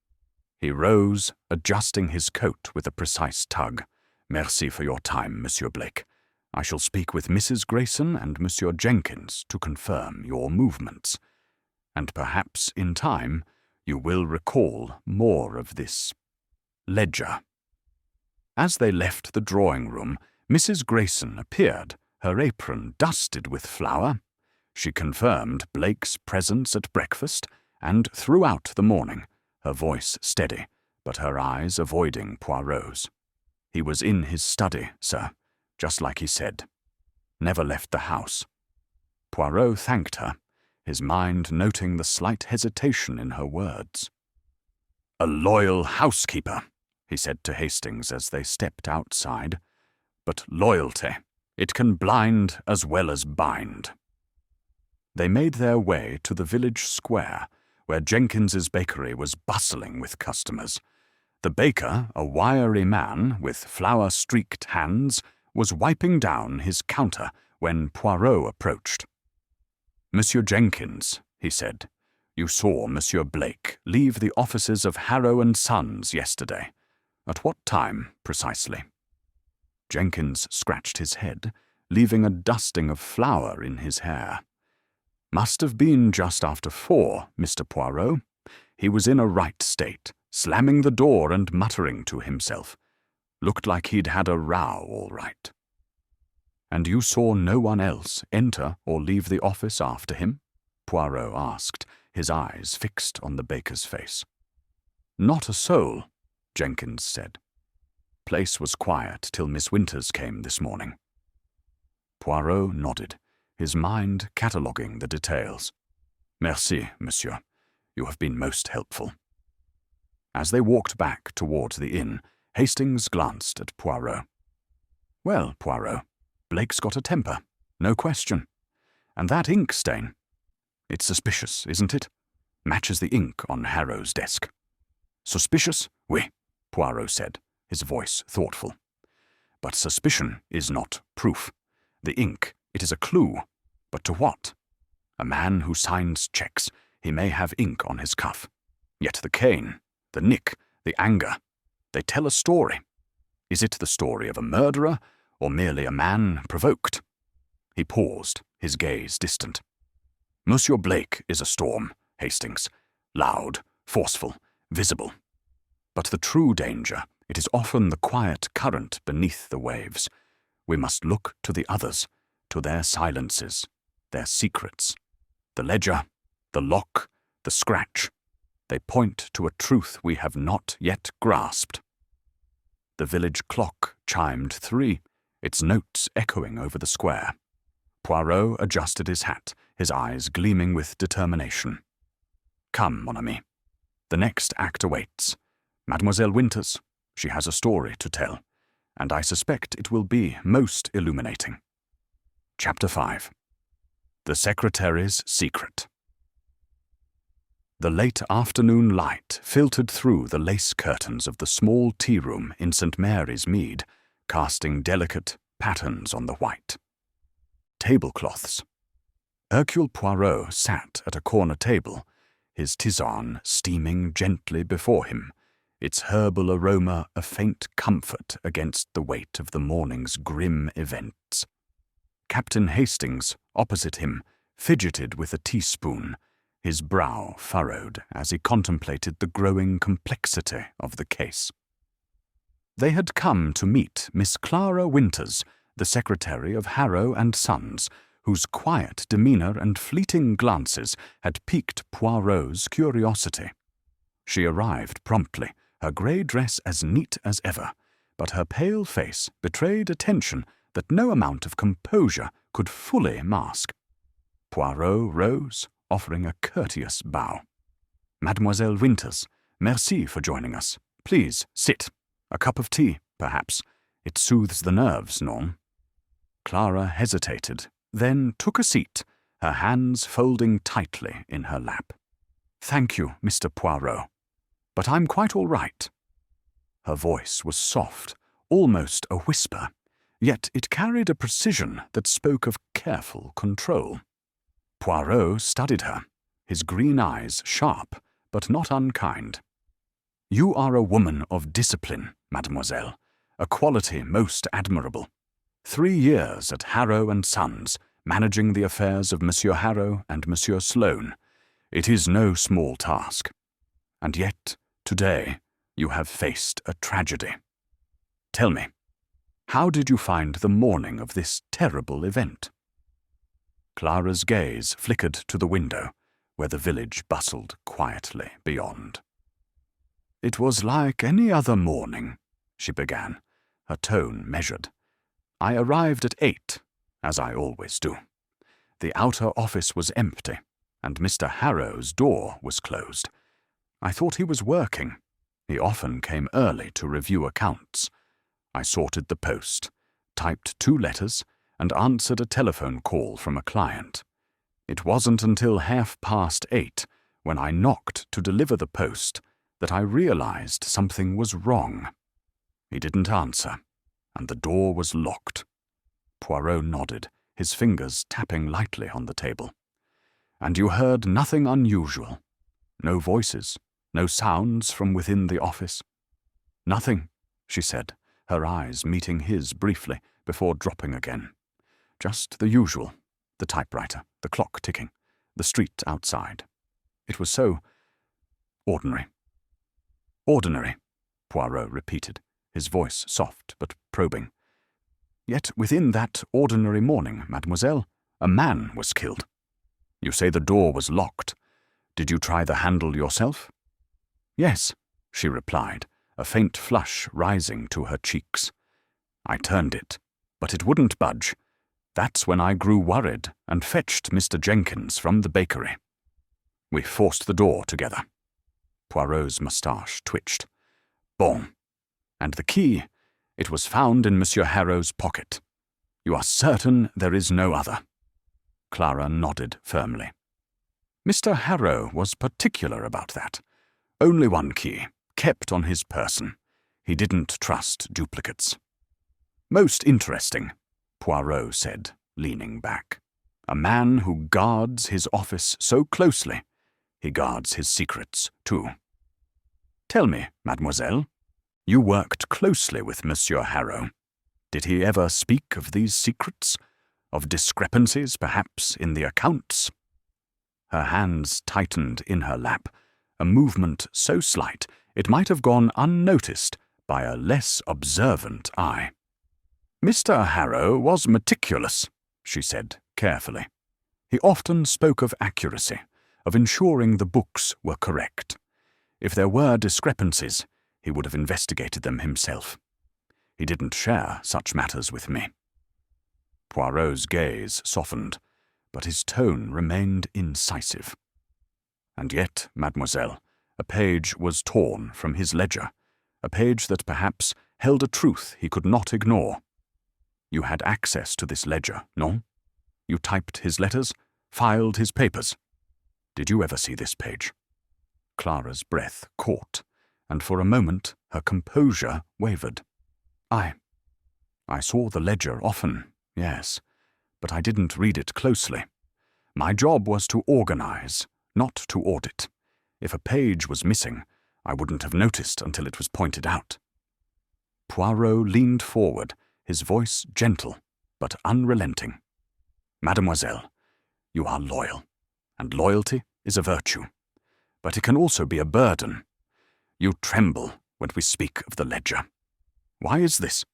He rose, adjusting his coat with a precise tug. "Merci for your time, Monsieur Blake. I shall speak with Mrs. Grayson and Monsieur Jenkins to confirm your movements. And perhaps, in time, you will recall more of this ledger." As they left the drawing-room, Mrs. Grayson appeared, her apron dusted with flour. She confirmed Blake's presence at breakfast, and throughout the morning, her voice steady, but her eyes avoiding Poirot's. "He was in his study, sir, just like he said. Never left the house." Poirot thanked her, his mind noting the slight hesitation in her words. "A loyal housekeeper," he said to Hastings as they stepped outside. "But loyalty, it can blind as well as bind." They made their way to the village square, where Jenkins's bakery was bustling with customers. The baker, a wiry man with flour-streaked hands, was wiping down his counter when Poirot approached. "Monsieur Jenkins," he said, "you saw Monsieur Blake leave the offices of Harrow and Sons yesterday. At what time, precisely?" Jenkins scratched his head, leaving a dusting of flour in his hair. "Must have been just after 4, Mr. Poirot. He was in a right state, slamming the door and muttering to himself. Looked like he'd had a row, all right." "And you saw no one else enter or leave the office after him?" Poirot asked, his eyes fixed on the baker's face. "Not a soul," Jenkins said. "Place was quiet till Miss Winters came this morning." Poirot nodded, his mind cataloguing the details. "Merci, monsieur. You have been most helpful." As they walked back toward the inn, Hastings glanced at Poirot. "Well, Poirot, Blake's got a temper, no question. And that ink stain. It's suspicious, isn't it? Matches the ink on Harrow's desk. Suspicious? Oui, Poirot said, his voice thoughtful. But suspicion is not proof. The ink, it is a clue. But to what? A man who signs checks, he may have ink on his cuff. Yet the cane, the nick, the anger, they tell a story. Is it the story of a murderer, or merely a man provoked? He paused, his gaze distant. Monsieur Blake is a storm, Hastings. Loud, forceful, visible. But the true danger, it is often the quiet current beneath the waves. We must look to the others, to their silences, their secrets. The ledger, the lock, the scratch, they point to a truth we have not yet grasped. The village clock chimed 3, its notes echoing over the square. Poirot adjusted his hat, his eyes gleaming with determination. Come, mon ami. The next act awaits. Mademoiselle Winters, she has a story to tell, and I suspect it will be most illuminating. Chapter 5. The Secretary's Secret. The late afternoon light filtered through the lace curtains of the small tea-room in St. Mary's Mead, casting delicate patterns on the white. Tablecloths. Hercule Poirot sat at a corner table, his tisane steaming gently before him, its herbal aroma a faint comfort against the weight of the morning's grim events. Captain Hastings, opposite him, fidgeted with a teaspoon, his brow furrowed as he contemplated the growing complexity of the case. They had come to meet Miss Clara Winters, the secretary of Harrow and Sons, whose quiet demeanour and fleeting glances had piqued Poirot's curiosity. She arrived promptly, her grey dress as neat as ever, but her pale face betrayed a tension that no amount of composure could fully mask. Poirot rose, offering a courteous bow. Mademoiselle Winters, merci for joining us. Please, sit. A cup of tea, perhaps. It soothes the nerves, non? Clara hesitated, then took a seat, her hands folding tightly in her lap. Thank you, Mr. Poirot. But I'm quite all right. Her voice was soft, almost a whisper, yet it carried a precision that spoke of careful control. Poirot studied her, his green eyes sharp, but not unkind. You are a woman of discipline, mademoiselle, a quality most admirable. 3 years at Harrow and Sons, managing the affairs of Monsieur Harrow and Monsieur Sloane. It is no small task. And yet, today, you have faced a tragedy. Tell me, how did you find the morning of this terrible event? Clara's gaze flickered to the window, where the village bustled quietly beyond. It was like any other morning, she began, her tone measured. I arrived at 8, as I always do. The outer office was empty, and Mr. Harrow's door was closed. I thought he was working. He often came early to review accounts. I sorted the post, typed 2 letters, and answered a telephone call from a client. It wasn't until 8:30, when I knocked to deliver the post, that I realized something was wrong. He didn't answer, and the door was locked. Poirot nodded, his fingers tapping lightly on the table. And you heard nothing unusual? No voices, no sounds from within the office? Nothing, she said, her eyes meeting his briefly before dropping again. Just the usual, the typewriter, the clock ticking, the street outside. It was so ordinary. Ordinary, Poirot repeated, his voice soft but probing. Yet within that ordinary morning, mademoiselle, a man was killed. You say the door was locked. Did you try the handle yourself? Yes, she replied, a faint flush rising to her cheeks. I turned it, but it wouldn't budge. That's when I grew worried and fetched Mr. Jenkins from the bakery. We forced the door together. Poirot's moustache twitched. Bon. And the key, it was found in Monsieur Harrow's pocket. You are certain there is no other?" Clara nodded firmly. "Mr. Harrow was particular about that. Only one key, kept on his person. He didn't trust duplicates." "Most interesting," Poirot said, leaning back. "A man who guards his office so closely, he guards his secrets too. Tell me, mademoiselle, you worked closely with Monsieur Harrow. Did he ever speak of these secrets? Of discrepancies, perhaps, in the accounts?" Her hands tightened in her lap, a movement so slight it might have gone unnoticed by a less observant eye. "Mr. Harrow was meticulous," she said carefully. "He often spoke of accuracy, of ensuring the books were correct. If there were discrepancies, he would have investigated them himself. He didn't share such matters with me." Poirot's gaze softened, but his tone remained incisive. "And yet, mademoiselle, a page was torn from his ledger, a page that perhaps held a truth he could not ignore. You had access to this ledger, no? You typed his letters, filed his papers. Did you ever see this page?" Clara's breath caught, and for a moment her composure wavered. I saw the ledger often, yes, but I didn't read it closely. My job was to organize, not to audit. If a page was missing, I wouldn't have noticed until it was pointed out." Poirot leaned forward, his voice gentle but unrelenting. "Mademoiselle, you are loyal, and loyalty is a virtue. But it can also be a burden. You tremble when we speak of the ledger. Why is this?"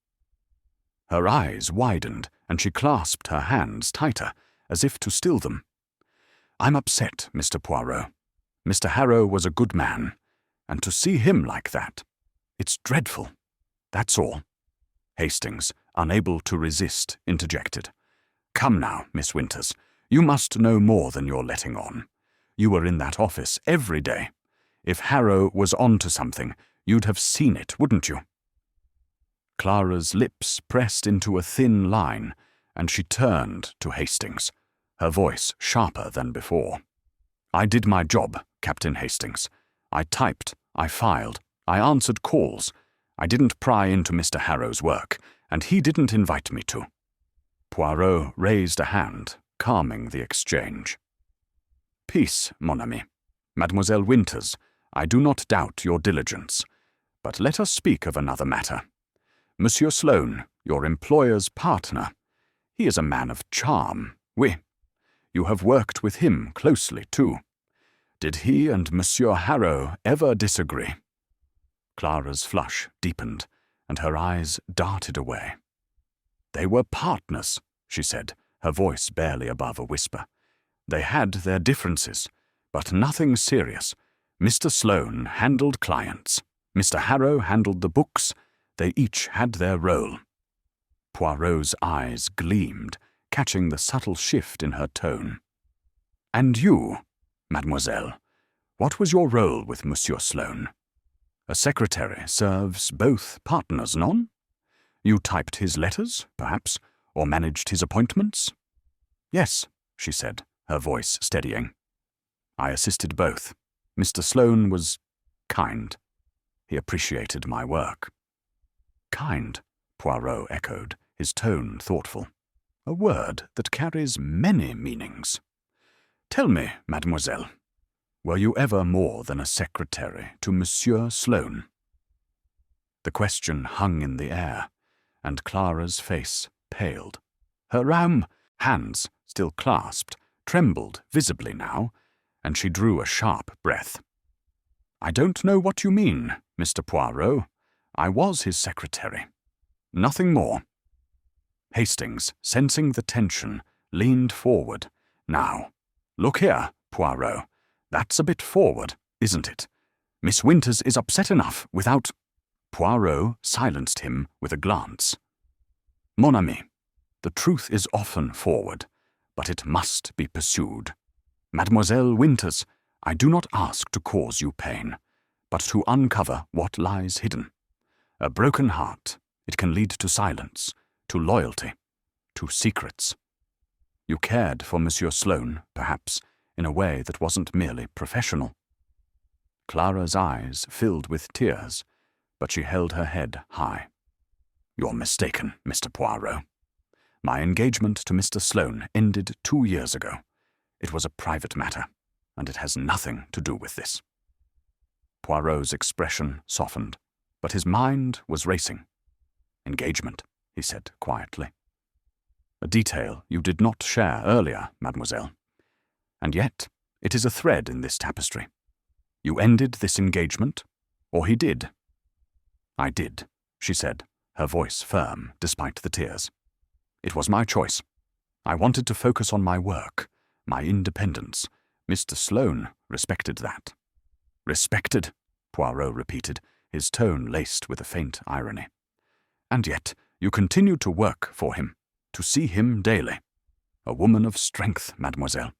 Her eyes widened, and she clasped her hands tighter, as if to still them. "I'm upset, Mr. Poirot. Mr. Harrow was a good man, and to see him like that, it's dreadful. That's all." Hastings, unable to resist, interjected. "Come now, Miss Winters, you must know more than you're letting on. You were in that office every day. If Harrow was on to something, you'd have seen it, wouldn't you?" Clara's lips pressed into a thin line, and she turned to Hastings, her voice sharper than before. "I did my job, Captain Hastings. I typed, I filed, I answered calls. I didn't pry into Mr. Harrow's work, and he didn't invite me to." Poirot raised a hand, calming the exchange. "Peace, mon ami. Mademoiselle Winters, I do not doubt your diligence. But let us speak of another matter. Monsieur Sloane, your employer's partner, he is a man of charm, oui. You have worked with him closely, too. Did he and Monsieur Harrow ever disagree?" Clara's flush deepened, and her eyes darted away. "They were partners," she said, her voice barely above a whisper. "They had their differences, but nothing serious. Mr. Sloane handled clients. Mr. Harrow handled the books. They each had their role." Poirot's eyes gleamed, catching the subtle shift in her tone. "And you, mademoiselle, what was your role with Monsieur Sloane? A secretary serves both partners, non? You typed his letters, perhaps, or managed his appointments?" "Yes," she said, her voice steadying. "I assisted both. Mr. Sloane was kind. He appreciated my work." "Kind," Poirot echoed, his tone thoughtful. "A word that carries many meanings. Tell me, mademoiselle, were you ever more than a secretary to Monsieur Sloane?" The question hung in the air, and Clara's face paled. Her hands, still clasped, trembled visibly now, and she drew a sharp breath. "I don't know what you mean, Mr. Poirot. I was his secretary. Nothing more." Hastings, sensing the tension, leaned forward. "Now, look here, Poirot. That's a bit forward, isn't it? Miss Winters is upset enough without—" Poirot silenced him with a glance. "Mon ami, the truth is often forward, but it must be pursued. Mademoiselle Winters, I do not ask to cause you pain, but to uncover what lies hidden. A broken heart, it can lead to silence, to loyalty, to secrets. You cared for Monsieur Sloane, perhaps, in a way that wasn't merely professional. Clara's eyes filled with tears, but she held her head high. You're mistaken, Mr. Poirot. My engagement to Mr. Sloane ended 2 years ago. It was a private matter, and it has nothing to do with this. Poirot's expression softened, but his mind was racing. Engagement, he said quietly. A detail you did not share earlier, mademoiselle. And yet, it is a thread in this tapestry. You ended this engagement, or he did. I did, she said, her voice firm despite the tears. It was my choice. I wanted to focus on my work, my independence. Mr. Sloane respected that. Respected, Poirot repeated, his tone laced with a faint irony. And yet, you continued to work for him, to see him daily. A woman of strength, mademoiselle.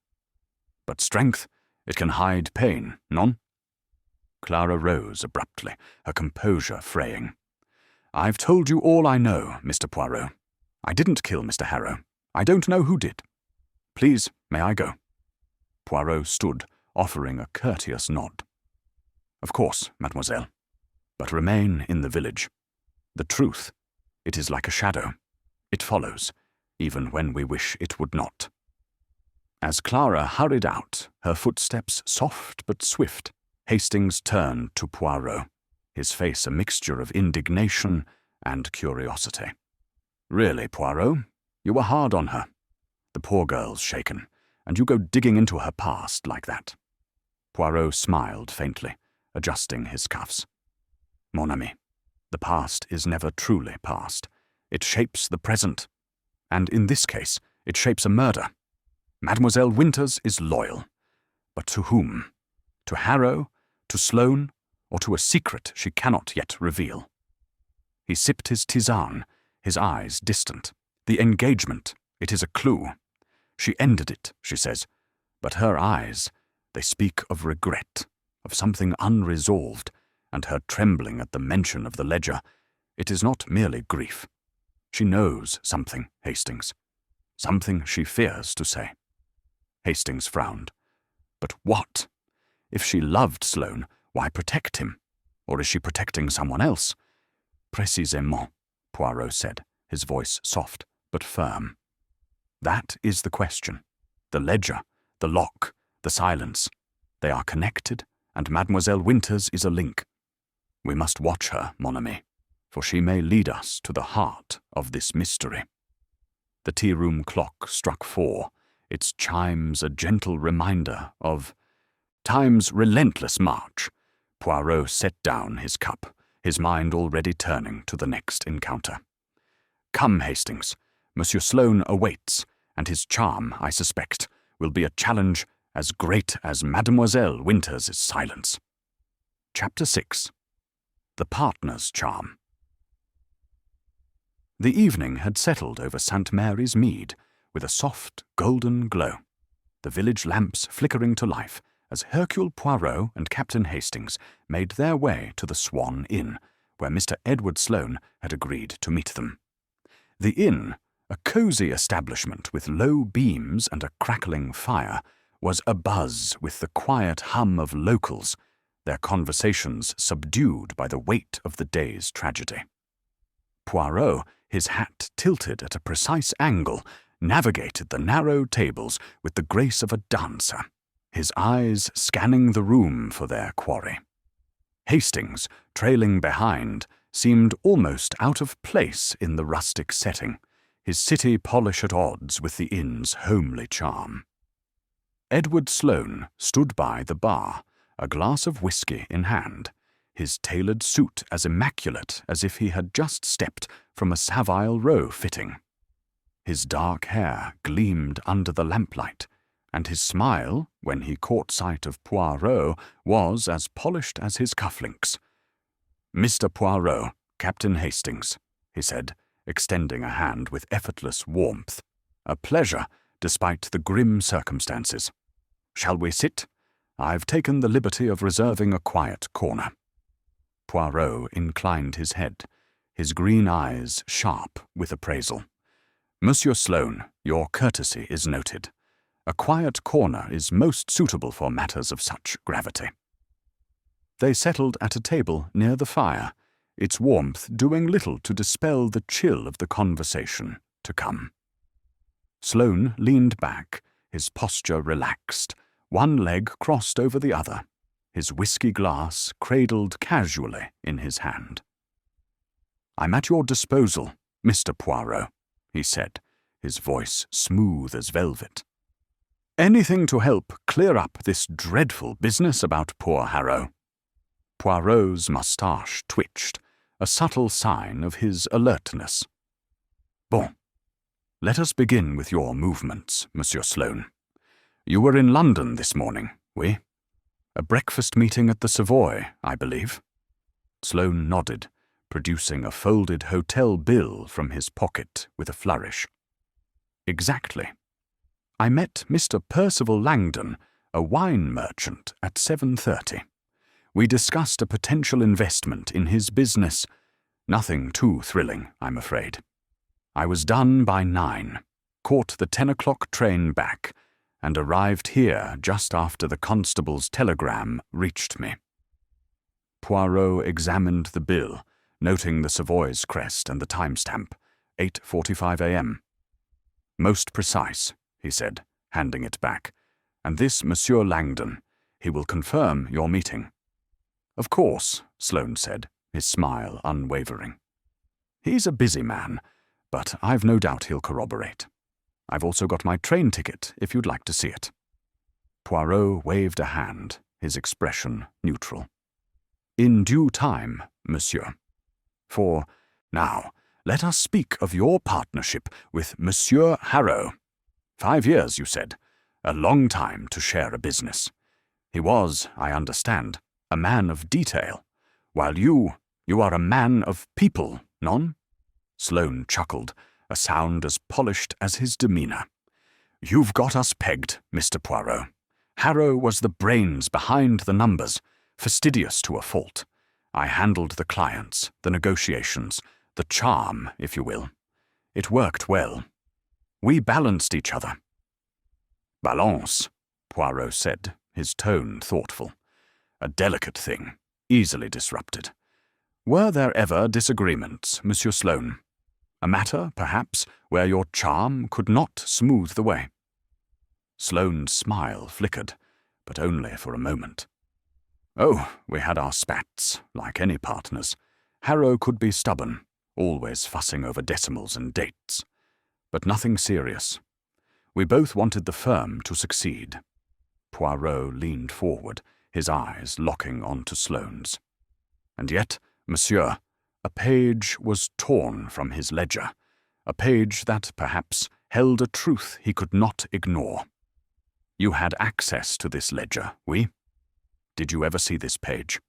But strength, it can hide pain, non? Clara rose abruptly, her composure fraying. I've told you all I know, Mr. Poirot. I didn't kill Mr. Harrow. I don't know who did. Please, may I go? Poirot stood, offering a courteous nod. Of course, mademoiselle. But remain in the village. The truth, it is like a shadow. It follows, even when we wish it would not. As Clara hurried out, her footsteps soft but swift, Hastings turned to Poirot, his face a mixture of indignation and curiosity. Really, Poirot, you were hard on her. The poor girl's shaken, and you go digging into her past like that. Poirot smiled faintly, adjusting his cuffs. Mon ami, the past is never truly past. It shapes the present, and in this case, it shapes a murder. Mademoiselle Winters is loyal. But to whom? To Harrow? To Sloane? Or to a secret she cannot yet reveal? He sipped his tisane, his eyes distant. The engagement, it is a clue. She ended it, she says, but her eyes, they speak of regret, of something unresolved, and her trembling at the mention of the ledger, it is not merely grief. She knows something, Hastings. Something she fears to say. Hastings frowned. But what? If she loved Sloane, why protect him? Or is she protecting someone else? Précisément, Poirot said, his voice soft but firm. That is the question. The ledger, the lock, the silence. They are connected, and Mademoiselle Winters is a link. We must watch her, mon ami, for she may lead us to the heart of this mystery. The tea-room clock struck 4, its chimes a gentle reminder of time's relentless march. Poirot set down his cup, his mind already turning to the next encounter. Come, Hastings. Monsieur Sloane awaits, and his charm, I suspect, will be a challenge as great as Mademoiselle Winters' silence. Chapter 6. The Partner's Charm. The evening had settled over St. Mary's Mead with a soft, golden glow, the village lamps flickering to life as Hercule Poirot and Captain Hastings made their way to the Swan Inn, where Mr. Edward Sloane had agreed to meet them. The inn, a cosy establishment with low beams and a crackling fire, was abuzz with the quiet hum of locals, their conversations subdued by the weight of the day's tragedy. Poirot, his hat tilted at a precise angle, navigated the narrow tables with the grace of a dancer, his eyes scanning the room for their quarry. Hastings, trailing behind, seemed almost out of place in the rustic setting, his city polish at odds with the inn's homely charm. Edward Sloane stood by the bar, a glass of whisky in hand, his tailored suit as immaculate as if he had just stepped from a Savile Row fitting. His dark hair gleamed under the lamplight, and his smile, when he caught sight of Poirot, was as polished as his cufflinks. "Mr. Poirot, Captain Hastings," he said, extending a hand with effortless warmth. "A pleasure, despite the grim circumstances. Shall we sit? I've taken the liberty of reserving a quiet corner." Poirot inclined his head, his green eyes sharp with appraisal. Monsieur Sloane, your courtesy is noted. A quiet corner is most suitable for matters of such gravity." They settled at a table near the fire, its warmth doing little to dispel the chill of the conversation to come. Sloane leaned back, his posture relaxed, one leg crossed over the other, his whiskey glass cradled casually in his hand. "I'm at your disposal, Mr. Poirot," he said, his voice smooth as velvet. "Anything to help clear up this dreadful business about poor Harrow." Poirot's moustache twitched, a subtle sign of his alertness. "Bon. Let us begin with your movements, Monsieur Sloane. You were in London this morning, oui? A breakfast meeting at the Savoy, I believe." Sloane nodded, producing a folded hotel bill from his pocket with a flourish. "Exactly. I met Mr. Percival Langdon, a wine merchant, at 7:30. We discussed a potential investment in his business. Nothing too thrilling, I'm afraid. I was done by 9, caught the 10 o'clock train back, and arrived here just after the constable's telegram reached me." Poirot examined the bill, noting the Savoy's crest and the timestamp, 8:45 a.m. "Most precise," he said, handing it back. "And this Monsieur Langdon, he will confirm your meeting." "Of course," Sloane said, his smile unwavering. "He's a busy man, but I've no doubt he'll corroborate. I've also got my train ticket, if you'd like to see it." Poirot waved a hand, his expression neutral. "In due time, monsieur. For, now, let us speak of your partnership with Monsieur Harrow. 5 years, you said. A long time to share a business. He was, I understand, a man of detail, while you are a man of people, non?" Sloane chuckled, a sound as polished as his demeanour. "You've got us pegged, Mr. Poirot. Harrow was the brains behind the numbers, fastidious to a fault. I handled the clients, the negotiations, the charm, if you will. It worked well. We balanced each other." "Balance," Poirot said, his tone thoughtful. "A delicate thing, easily disrupted. Were there ever disagreements, Monsieur Sloane? A matter, perhaps, where your charm could not smooth the way?" Sloane's smile flickered, but only for a moment. "Oh, we had our spats, like any partners. Harrow could be stubborn, always fussing over decimals and dates. But nothing serious. We both wanted the firm to succeed." Poirot leaned forward, his eyes locking onto Sloane's. "And yet, monsieur, a page was torn from his ledger, a page that, perhaps, held a truth he could not ignore. You had access to this ledger, oui? Did you ever see this page?"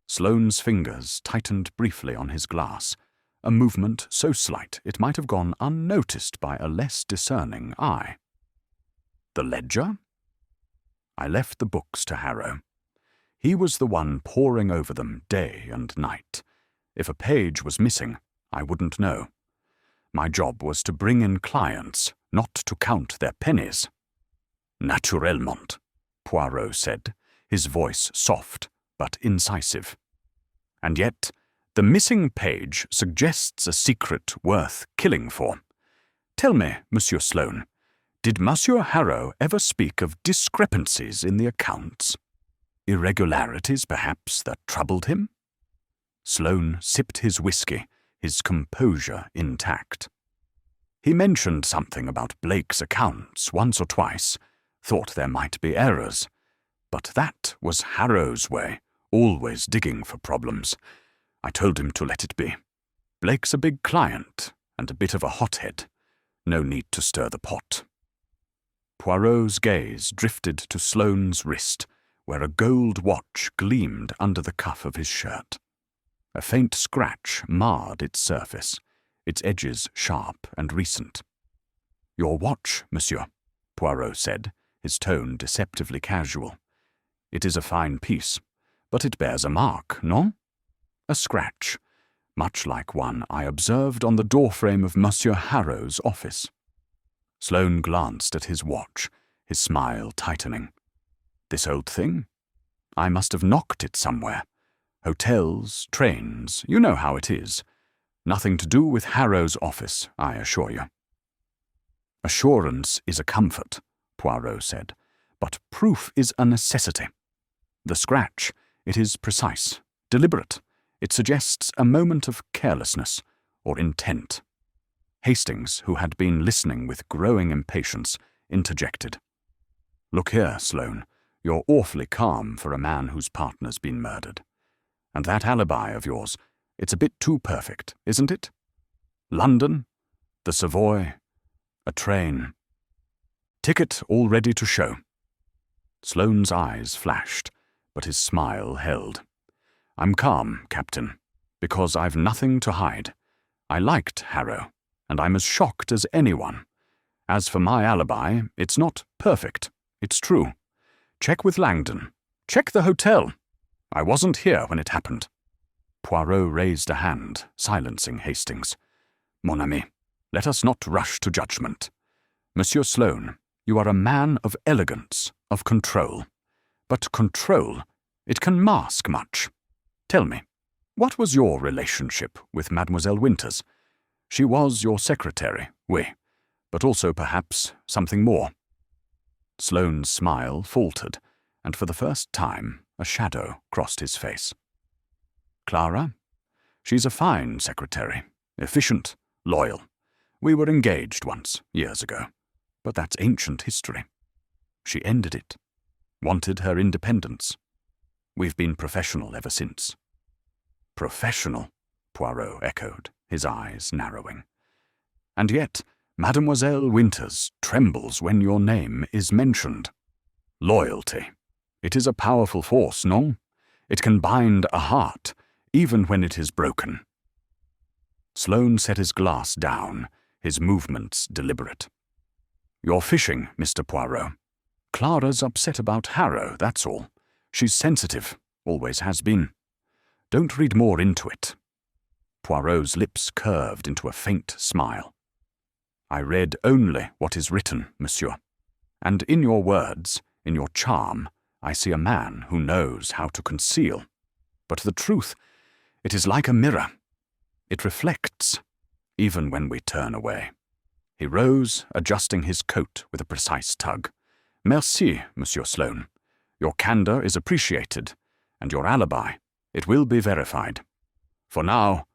Sloane's fingers tightened briefly on his glass, a movement so slight it might have gone unnoticed by a less discerning eye. "The ledger?" "I left the books to Harrow. He was the one poring over them day and night. If a page was missing, I wouldn't know. My job was to bring in clients, not to count their pennies." "Naturellement," Poirot said, his voice soft but incisive. "And yet, the missing page suggests a secret worth killing for. Tell me, Monsieur Sloane, did Monsieur Harrow ever speak of discrepancies in the accounts? Irregularities, perhaps, that troubled him?" Sloane sipped his whiskey, his composure intact. "He mentioned something about Blake's accounts once or twice, thought there might be errors. But that was Harrow's way, always digging for problems. I told him to let it be. Blake's a big client, and a bit of a hothead. No need to stir the pot." Poirot's gaze drifted to Sloane's wrist, where a gold watch gleamed under the cuff of his shirt. A faint scratch marred its surface, its edges sharp and recent. "Your watch, monsieur," Poirot said, his tone deceptively casual. "It is a fine piece, but it bears a mark, non? A scratch. much like one I observed on the doorframe of Monsieur Harrow's office. Sloane glanced at his watch, his smile tightening. This old thing? I must have knocked it somewhere. Hotels, trains, you know how it is. Nothing to do with Harrow's office, I assure you. Assurance is a comfort, Poirot said, but proof is a necessity. The scratch, it is precise, deliberate. It suggests a moment of carelessness or intent. Hastings, who had been listening with growing impatience, interjected. Look here, Sloane, you're awfully calm for a man whose partner's been murdered. And that alibi of yours, it's a bit too perfect, isn't it? London, the Savoy, a train. Ticket all ready to show. Sloane's eyes flashed, but his smile held. I'm calm, Captain, because I've nothing to hide. I liked Harrow, and I'm as shocked as anyone. As for my alibi, it's not perfect. It's true. Check with Langdon. Check the hotel. I wasn't here when it happened. Poirot raised a hand, silencing Hastings. Mon ami, let us not rush to judgment. Monsieur Sloane, you are a man of elegance, of control. But control, it can mask much. Tell me, what was your relationship with Mademoiselle Winters? She was your secretary, oui, but also perhaps something more. Sloane's smile faltered, and for the first time a shadow crossed his face. Clara? She's a fine secretary, efficient, loyal. We were engaged once, years ago, but that's ancient history. She ended it, wanted her independence. We've been professional ever since. Professional, Poirot echoed, his eyes narrowing. And yet, Mademoiselle Winters trembles when your name is mentioned. Loyalty. It is a powerful force, non? It can bind a heart, even when it is broken. Sloane set his glass down, his movements deliberate. You're fishing, Mr. Poirot. Clara's upset about Harrow, that's all. She's sensitive, always has been. Don't read more into it. Poirot's lips curved into a faint smile. I read only what is written, monsieur. And in your words, in your charm, I see a man who knows how to conceal. But the truth, it is like a mirror. It reflects, even when we turn away. He rose, adjusting his coat with a precise tug. Merci, Monsieur Sloane. Your candor is appreciated, and your alibi, it will be verified. For now,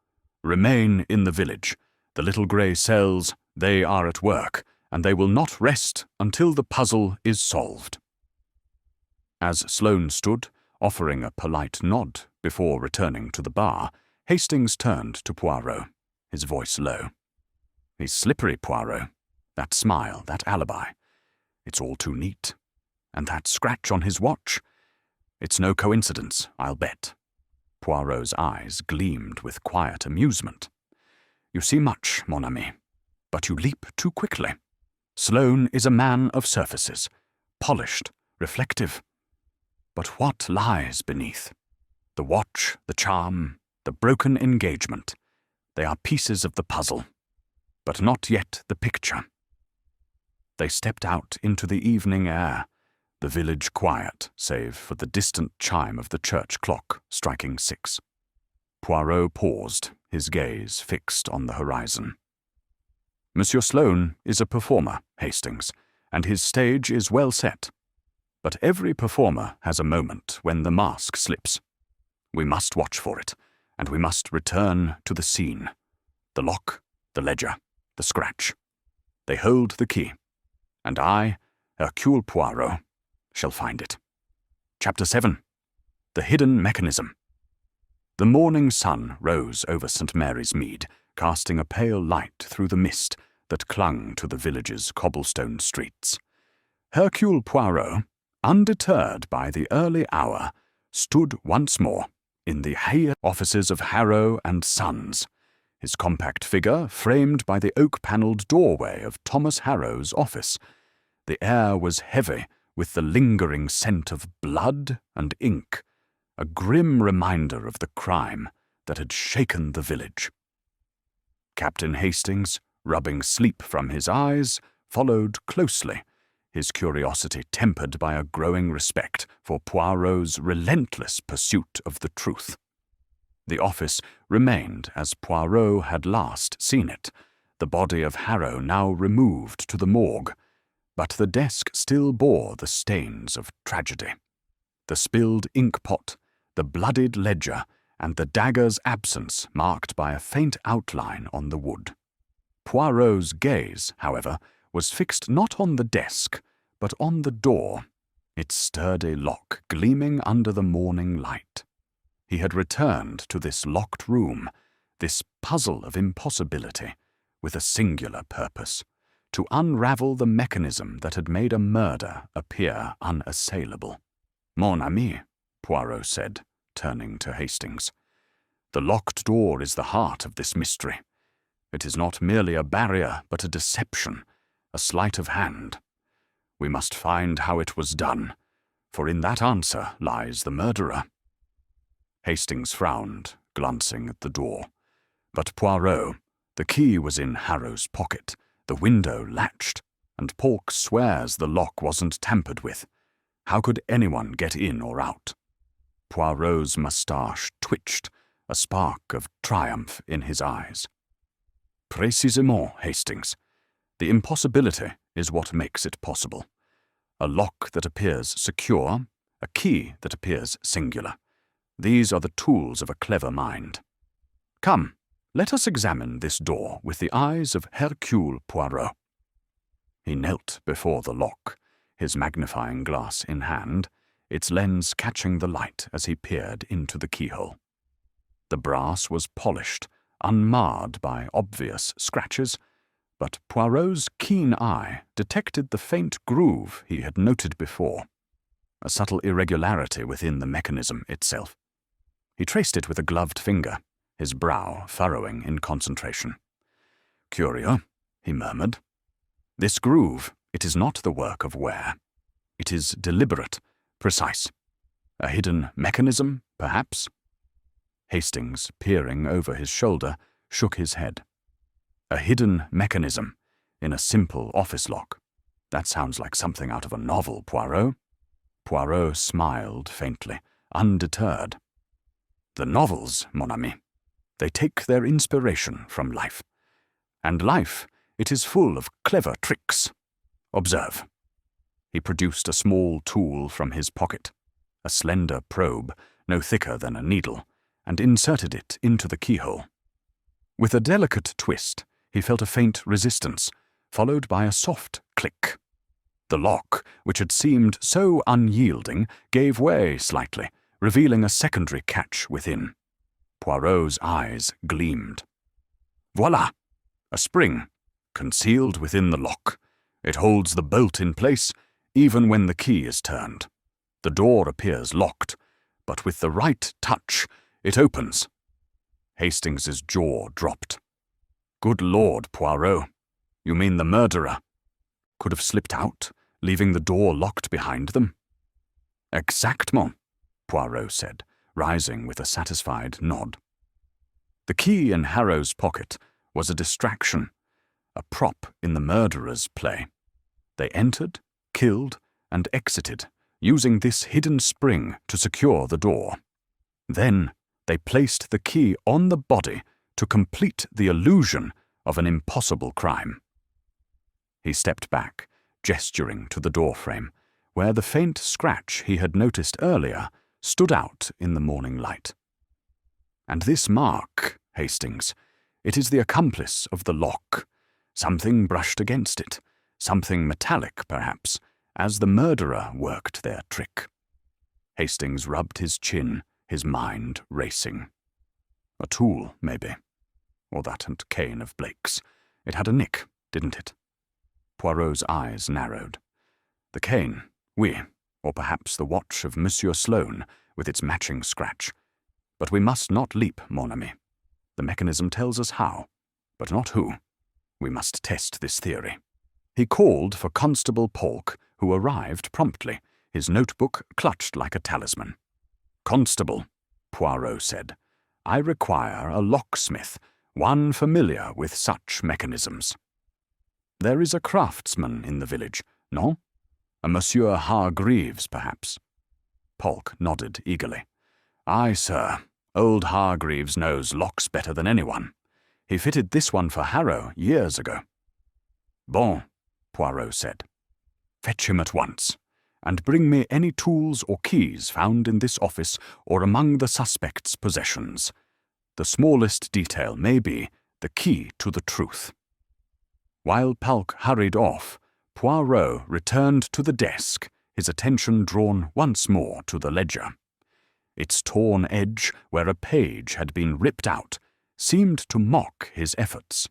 remain in the village. The little grey cells, they are at work, and they will not rest until the puzzle is solved. As Sloane stood, offering a polite nod before returning to the bar, Hastings turned to Poirot, his voice low. He's slippery, Poirot. That smile, that alibi. It's all too neat. And that scratch on his watch? It's no coincidence, I'll bet. Poirot's eyes gleamed with quiet amusement. You see much, mon ami, but you leap too quickly. Sloane is a man of surfaces, polished, reflective. But what lies beneath? The watch, the charm, the broken engagement. They are pieces of the puzzle, but not yet the picture. They stepped out into the evening air, the village quiet save for the distant chime of the church clock striking 6. Poirot paused, his gaze fixed on the horizon. Monsieur Sloane is a performer, Hastings, and his stage is well set. But every performer has a moment when the mask slips. We must watch for it, and we must return to the scene. The lock, the ledger, the scratch. They hold the key, and I, Hercule Poirot, shall find it. Chapter 7. The Hidden Mechanism. The morning sun rose over St. Mary's Mead, casting a pale light through the mist that clung to the village's cobblestone streets. Hercule Poirot, undeterred by the early hour, stood once more in the high offices of Harrow and Sons, his compact figure framed by the oak-panelled doorway of Thomas Harrow's office. The air was heavy with the lingering scent of blood and ink, a grim reminder of the crime that had shaken the village. Captain Hastings, rubbing sleep from his eyes, followed closely, his curiosity tempered by a growing respect for Poirot's relentless pursuit of the truth. The office remained as Poirot had last seen it, the body of Harrow now removed to the morgue, but the desk still bore the stains of tragedy. The spilled ink-pot, the bloodied ledger, and the dagger's absence marked by a faint outline on the wood. Poirot's gaze, however, was fixed not on the desk, but on the door, its sturdy lock gleaming under the morning light. He had returned to this locked room, this puzzle of impossibility, with a singular purpose: to unravel the mechanism that had made a murder appear unassailable. "Mon ami," Poirot said, turning to Hastings, "the locked door is the heart of this mystery. It is not merely a barrier, but a deception, a sleight of hand. We must find how it was done, for in that answer lies the murderer." Hastings frowned, glancing at the door. But Poirot, the key was in Harrow's pocket, the window latched, and Polk swears the lock wasn't tampered with. How could anyone get in or out? Poirot's moustache twitched, a spark of triumph in his eyes. "Précisément, Hastings. The impossibility is what makes it possible. A lock that appears secure, a key that appears singular. These are the tools of a clever mind. Come, let us examine this door with the eyes of Hercule Poirot." He knelt before the lock, his magnifying glass in hand, its lens catching the light as he peered into the keyhole. The brass was polished, unmarred by obvious scratches, but Poirot's keen eye detected the faint groove he had noted before, a subtle irregularity within the mechanism itself. He traced it with a gloved finger, his brow furrowing in concentration. "Curieux," he murmured. "This groove, it is not the work of wear. It is deliberate, precise. A hidden mechanism, perhaps?" Hastings, peering over his shoulder, shook his head. "A hidden mechanism in a simple office lock. That sounds like something out of a novel, Poirot." Poirot smiled faintly, undeterred. "The novels, mon ami, they take their inspiration from life. And life, it is full of clever tricks. Observe." He produced a small tool from his pocket, a slender probe, no thicker than a needle, and inserted it into the keyhole. With a delicate twist, he felt a faint resistance, followed by a soft click. The lock, which had seemed so unyielding, gave way slightly, revealing a secondary catch within. Poirot's eyes gleamed. "Voilà! A spring, concealed within the lock. It holds the bolt in place, even when the key is turned. The door appears locked, but with the right touch, it opens." Hastings's jaw dropped. "Good Lord, Poirot, you mean the murderer could have slipped out, leaving the door locked behind them?" "Exactement," Poirot said, rising with a satisfied nod. The key in Harrow's pocket was a distraction, a prop in the murderer's play. They entered, killed, and exited, using this hidden spring to secure the door. Then they placed the key on the body to complete the illusion of an impossible crime. He stepped back, gesturing to the doorframe, where the faint scratch he had noticed earlier stood out in the morning light. "And this mark, Hastings, it is the accomplice of the lock. Something brushed against it, something metallic, perhaps, as the murderer worked their trick." Hastings rubbed his chin, his mind racing. "A tool, maybe. Or that and cane of Blake's. It had a nick, didn't it?" Poirot's eyes narrowed. "The cane, oui, or perhaps the watch of Monsieur Sloane, with its matching scratch. But we must not leap, mon ami. The mechanism tells us how, but not who. We must test this theory." He called for Constable Polk, who arrived promptly, his notebook clutched like a talisman. "Constable," Poirot said, I require a locksmith, one familiar with such mechanisms. There is a craftsman in the village, no? A Monsieur Hargreaves, perhaps?" Polk nodded eagerly. "Aye, sir. Old Hargreaves knows locks better than anyone. He fitted this one for Harrow years ago." "Bon," Poirot said. "Fetch him at once, and bring me any tools or keys found in this office or among the suspect's possessions. The smallest detail may be the key to the truth." While Polk hurried off, Poirot returned to the desk, his attention drawn once more to the ledger. Its torn edge, where a page had been ripped out, seemed to mock his efforts.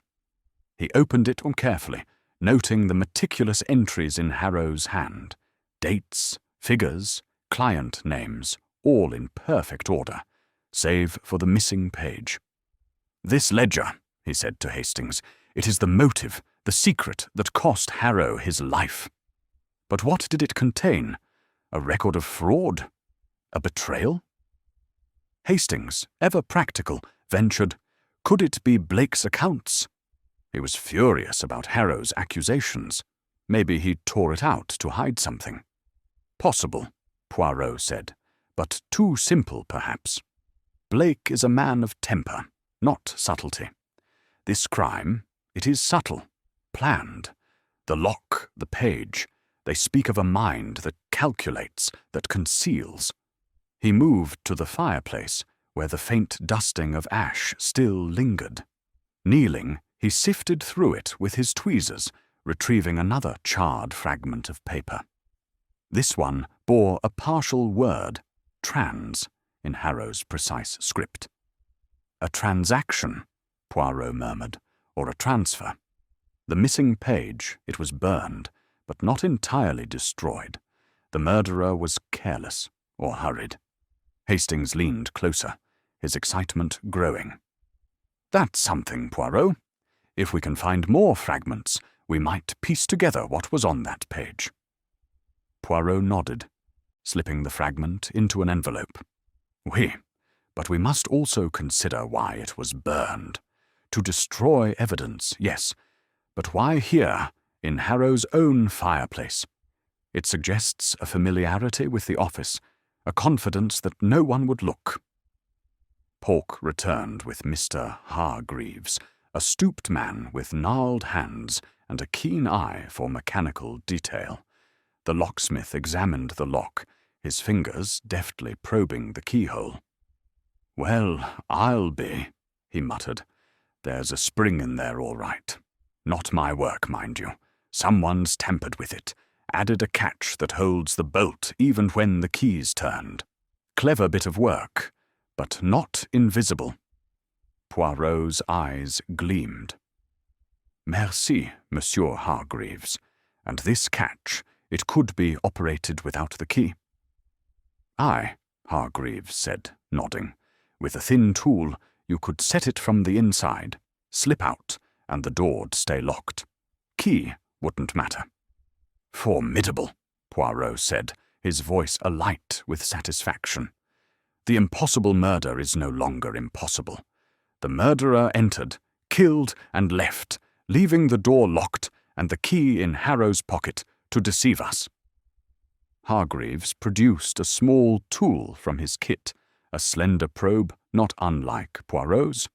He opened it carefully, noting the meticulous entries in Harrow's hand. Dates, figures, client names, all in perfect order, save for the missing page. "This ledger," he said to Hastings, "it is the motive, the secret that cost Harrow his life. But what did it contain? A record of fraud? A betrayal?" Hastings, ever practical, ventured, "Could it be Blake's accounts?" He was furious about Harrow's accusations. Maybe he tore it out to hide something. "Possible," Poirot said, "but too simple, perhaps. Blake is a man of temper, not subtlety. This crime, it is subtle, planned. The lock, the page, they speak of a mind that calculates, that conceals." He moved to the fireplace, where the faint dusting of ash still lingered. Kneeling, he sifted through it with his tweezers, retrieving another charred fragment of paper. This one bore a partial word, trans, in Harrow's precise script. "A transaction," Poirot murmured, "or a transfer." The missing page, it was burned, but not entirely destroyed. The murderer was careless or hurried. Hastings leaned closer, his excitement growing. "That's something, Poirot. If we can find more fragments, we might piece together what was on that page." Poirot nodded, slipping the fragment into an envelope. "Oui, but we must also consider why it was burned. To destroy evidence, yes, but why here, in Harrow's own fireplace? It suggests a familiarity with the office, a confidence that no one would look." Polk returned with Mr. Hargreaves, a stooped man with gnarled hands and a keen eye for mechanical detail. The locksmith examined the lock, his fingers deftly probing the keyhole. "Well, I'll be," he muttered. "There's a spring in there all right. Not my work, mind you. Someone's tampered with it, added a catch that holds the bolt even when the key's turned. Clever bit of work, but not invisible." Poirot's eyes gleamed. "Merci, Monsieur Hargreaves. And this catch, it could be operated without the key?" "Aye," Hargreaves said, nodding. "With a thin tool, you could set it from the inside, slip out, and the door'd stay locked. Key wouldn't matter." "Formidable," Poirot said, his voice alight with satisfaction. "The impossible murder is no longer impossible. The murderer entered, killed, and left, leaving the door locked and the key in Harrow's pocket to deceive us." Hargreaves produced a small tool from his kit, a slender probe not unlike Poirot's.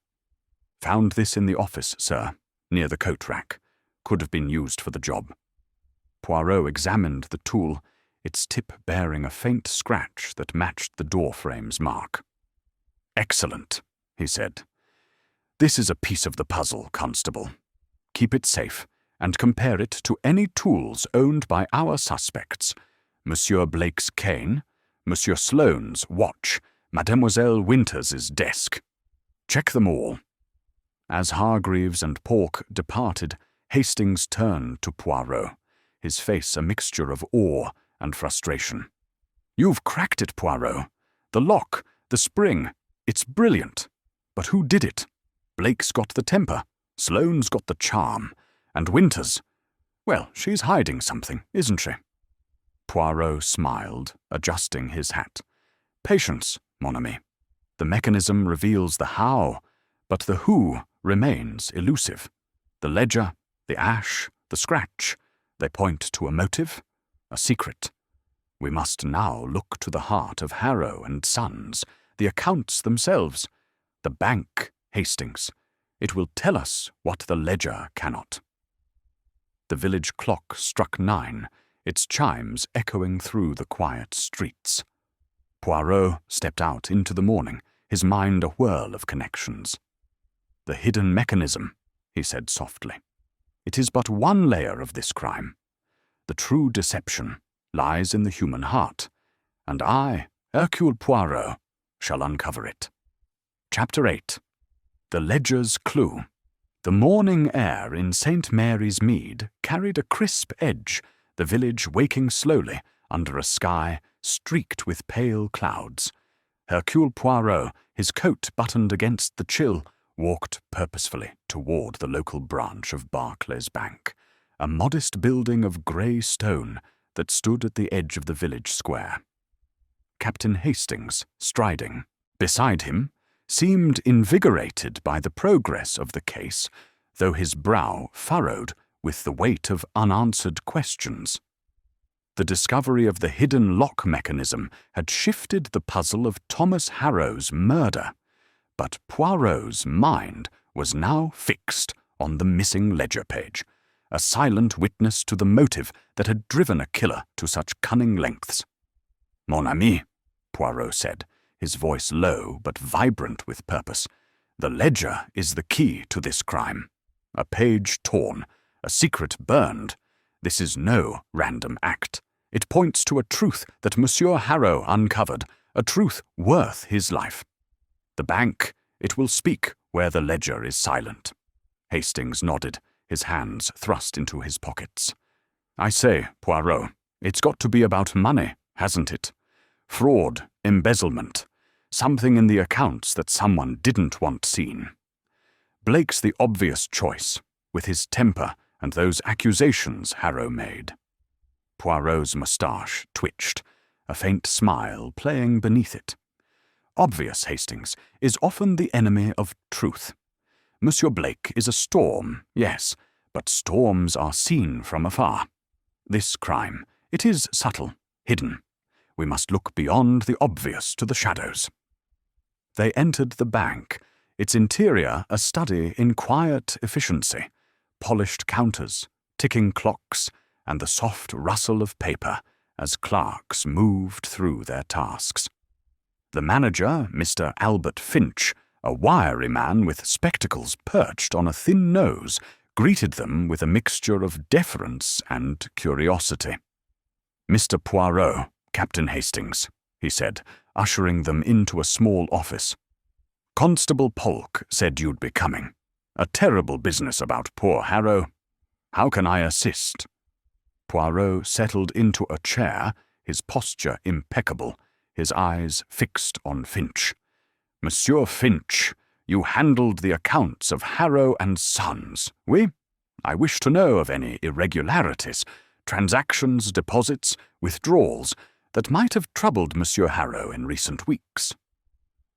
"Found this in the office, sir, near the coat rack. Could have been used for the job." Poirot examined the tool, its tip bearing a faint scratch that matched the door frame's mark. "Excellent," he said. "This is a piece of the puzzle, Constable. Keep it safe, and compare it to any tools owned by our suspects. Monsieur Blake's cane, Monsieur Sloane's watch, Mademoiselle Winters's desk. Check them all." As Hargreaves and Polk departed, Hastings turned to Poirot, his face a mixture of awe and frustration. "You've cracked it, Poirot. The lock, the spring, it's brilliant. But who did it? Blake's got the temper, Sloane's got the charm, and Winters, well, she's hiding something, isn't she?" Poirot smiled, adjusting his hat. "Patience, mon ami. The mechanism reveals the how, but the who remains elusive. The ledger, the ash, the scratch, they point to a motive, a secret. We must now look to the heart of Harrow and Sons, the accounts themselves. The bank, Hastings. It will tell us what the ledger cannot. The village clock struck 9, its chimes echoing through the quiet streets. Poirot stepped out into the morning, his mind a whirl of connections. "The hidden mechanism," he said softly. "It is but one layer of this crime. The true deception lies in the human heart, and I, Hercule Poirot, shall uncover it." Chapter 8. The Ledger's Clue. The morning air in St. Mary's Mead carried a crisp edge, the village waking slowly under a sky streaked with pale clouds. Hercule Poirot, his coat buttoned against the chill, walked purposefully toward the local branch of Barclay's Bank, a modest building of grey stone that stood at the edge of the village square. Captain Hastings, striding beside him, seemed invigorated by the progress of the case, though his brow furrowed with the weight of unanswered questions. The discovery of the hidden lock mechanism had shifted the puzzle of Thomas Harrow's murder, but Poirot's mind was now fixed on the missing ledger page, a silent witness to the motive that had driven a killer to such cunning lengths. "Mon ami," Poirot said, his voice low but vibrant with purpose, "the ledger is the key to this crime. A page torn, a secret burned. This is no random act. It points to a truth that Monsieur Harrow uncovered, a truth worth his life. The bank, it will speak where the ledger is silent." Hastings nodded, his hands thrust into his pockets. "I say, Poirot, it's got to be about money, hasn't it? Fraud, embezzlement, something in the accounts that someone didn't want seen. Blake's the obvious choice, with his temper and those accusations Harrow made." Poirot's moustache twitched, a faint smile playing beneath it. "Obvious, Hastings, is often the enemy of truth. Monsieur Blake is a storm, yes, but storms are seen from afar. This crime, it is subtle, hidden. We must look beyond the obvious to the shadows." They entered the bank, its interior a study in quiet efficiency, polished counters, ticking clocks, and the soft rustle of paper as clerks moved through their tasks. The manager, Mr. Albert Finch, a wiry man with spectacles perched on a thin nose, greeted them with a mixture of deference and curiosity. "Mr. Poirot, Captain Hastings," he said, ushering them into a small office. "Constable Polk said you'd be coming. A terrible business about poor Harrow. How can I assist?" Poirot settled into a chair, his posture impeccable, his eyes fixed on Finch. "Monsieur Finch, you handled the accounts of Harrow and Sons, oui? I wish to know of any irregularities, transactions, deposits, withdrawals, that might have troubled Monsieur Harrow in recent weeks."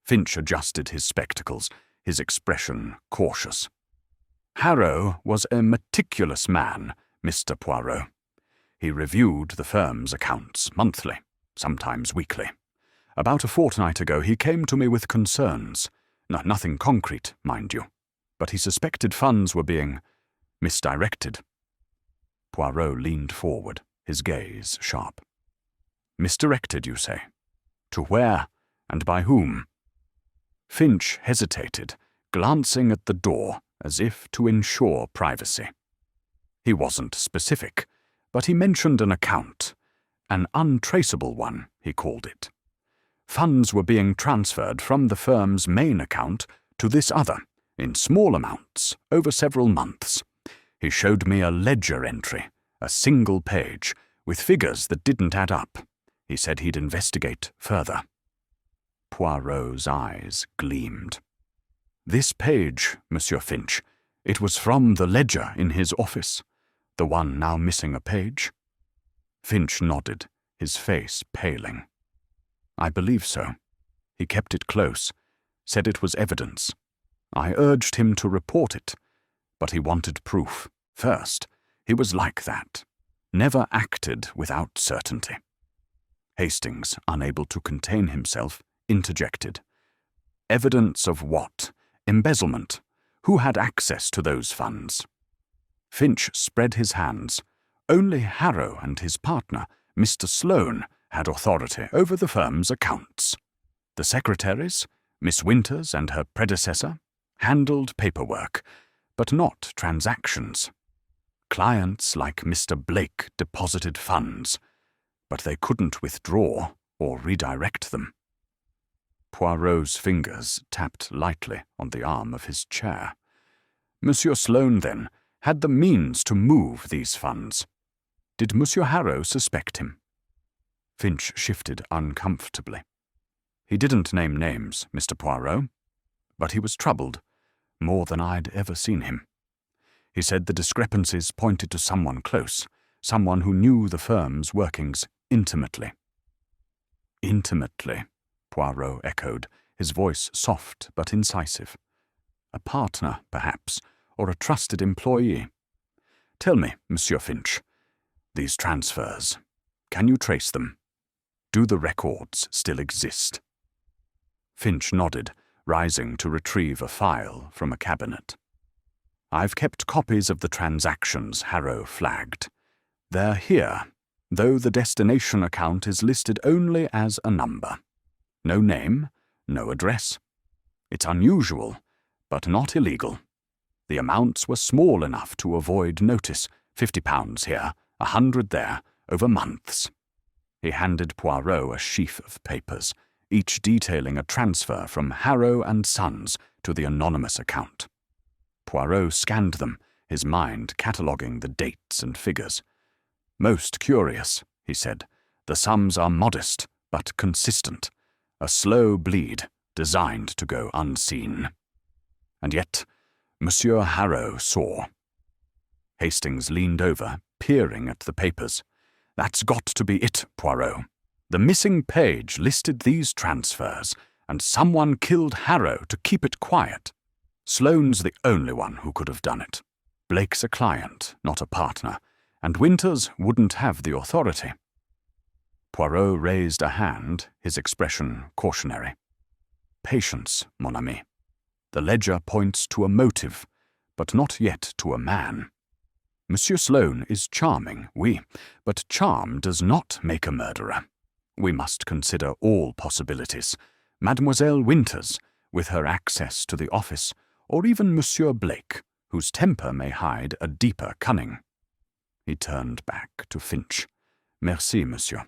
Finch adjusted his spectacles, his expression cautious. "Harrow was a meticulous man, Mr. Poirot. He reviewed the firm's accounts monthly, sometimes weekly. About a fortnight ago he came to me with concerns. Nothing concrete, mind you, but he suspected funds were being misdirected." Poirot leaned forward, his gaze sharp. "Misdirected, you say? To where, and by whom?" Finch hesitated, glancing at the door as if to ensure privacy. He wasn't specific, but he mentioned an account, an untraceable one, he called it. Funds were being transferred from the firm's main account to this other, in small amounts, over several months. He showed me a ledger entry, a single page, with figures that didn't add up. He said he'd investigate further. Poirot's eyes gleamed. "This page, Monsieur Finch, it was from the ledger in his office, the one now missing a page?" Finch nodded, his face paling. "I believe so. He kept it close, said it was evidence. I urged him to report it, but he wanted proof. First, he was like that, never acted without certainty. Hastings, unable to contain himself, interjected. Evidence of what? Embezzlement. Who had access to those funds? Finch spread his hands. Only Harrow and his partner, Mr. Sloane, had authority over the firm's accounts. The secretaries, Miss Winters and her predecessor, handled paperwork, but not transactions. Clients like Mr. Blake deposited funds, but they couldn't withdraw or redirect them. Poirot's fingers tapped lightly on the arm of his chair. Monsieur Sloane, then, had the means to move these funds. Did Monsieur Harrow suspect him? Finch shifted uncomfortably. He didn't name names, Mr. Poirot, but he was troubled, more than I'd ever seen him. He said the discrepancies pointed to someone close, someone who knew the firm's workings intimately. Intimately, Poirot echoed, his voice soft but incisive. A partner, perhaps, or a trusted employee. Tell me, Monsieur Finch, these transfers, can you trace them? Do the records still exist? Finch nodded, rising to retrieve a file from a cabinet. I've kept copies of the transactions Harrow flagged. They're here, though the destination account is listed only as a number. No name, no address. It's unusual, but not illegal. The amounts were small enough to avoid notice, £50 here, 100 there, over months. He handed Poirot a sheaf of papers, each detailing a transfer from Harrow and Sons to the anonymous account. Poirot scanned them, his mind cataloguing the dates and figures. Most curious, he said. The sums are modest, but consistent. A slow bleed, designed to go unseen. And yet, Monsieur Harrow saw. Hastings leaned over, peering at the papers. That's got to be it, Poirot. The missing page listed these transfers, and someone killed Harrow to keep it quiet. Sloane's the only one who could have done it. Blake's a client, not a partner, and Winters wouldn't have the authority. Poirot raised a hand, his expression cautionary. Patience, mon ami. The ledger points to a motive, but not yet to a man. Monsieur Sloane is charming, oui, but charm does not make a murderer. We must consider all possibilities. Mademoiselle Winters, with her access to the office, or even Monsieur Blake, whose temper may hide a deeper cunning. He turned back to Finch. Merci, monsieur.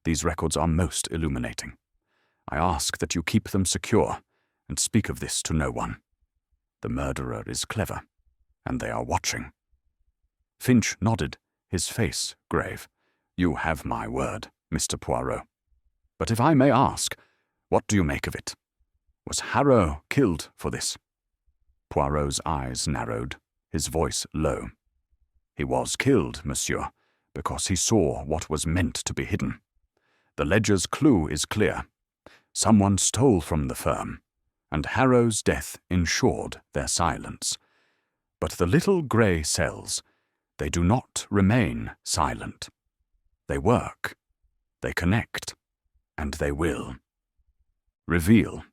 These records are most illuminating. I ask that you keep them secure, and speak of this to no one. The murderer is clever, and they are watching. Finch nodded, his face grave. You have my word, Mr. Poirot. But if I may ask, what do you make of it? Was Harrow killed for this? Poirot's eyes narrowed, his voice low. He was killed, monsieur, because he saw what was meant to be hidden. The ledger's clue is clear. Someone stole from the firm, and Harrow's death ensured their silence. But the little grey cells, they do not remain silent. They work, they connect, and they will. Reveal.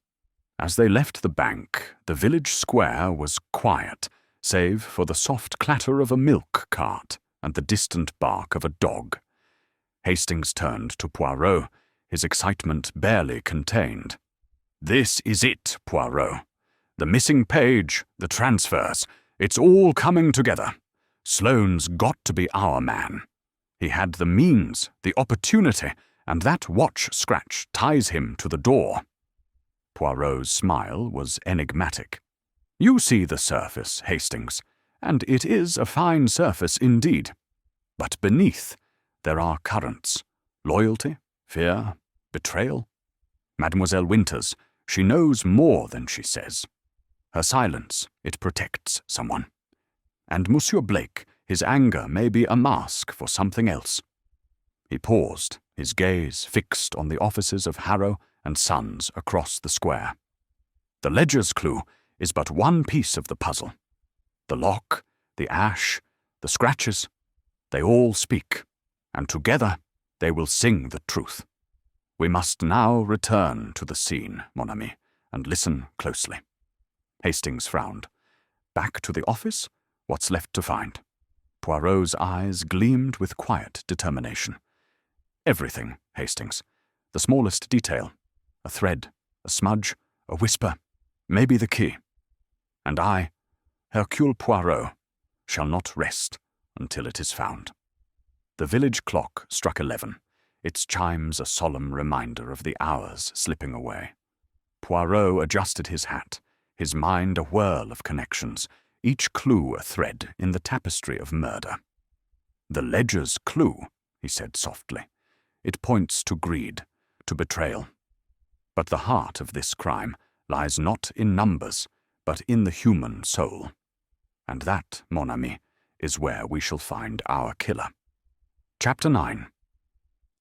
As they left the bank, the village square was quiet, save for the soft clatter of a milk cart and the distant bark of a dog. Hastings turned to Poirot, his excitement barely contained. This is it, Poirot. The missing page, the transfers, it's all coming together. Sloane's got to be our man. He had the means, the opportunity, and that watch scratch ties him to the door. Poirot's smile was enigmatic. You see the surface, Hastings, and it is a fine surface indeed. But beneath, there are currents. Loyalty, fear, betrayal. Mademoiselle Winters, she knows more than she says. Her silence, it protects someone. And Monsieur Blake, his anger may be a mask for something else. He paused, his gaze fixed on the offices of Harrow and Sons across the square. The ledger's clue is but one piece of the puzzle. The lock, the ash, the scratches, they all speak, and together they will sing the truth. We must now return to the scene, mon ami, and listen closely." Hastings frowned. "Back to the office? What's left to find?" Poirot's eyes gleamed with quiet determination. "Everything, Hastings. The smallest detail. A thread, a smudge, a whisper, maybe the key. And I, Hercule Poirot, shall not rest until it is found." The village clock struck 11, its chimes a solemn reminder of the hours slipping away. Poirot adjusted his hat, his mind a whirl of connections, each clue a thread in the tapestry of murder. "The ledger's clue," he said softly. "It points to greed, to betrayal. But the heart of this crime lies not in numbers, but in the human soul. And that, mon ami, is where we shall find our killer." Chapter 9.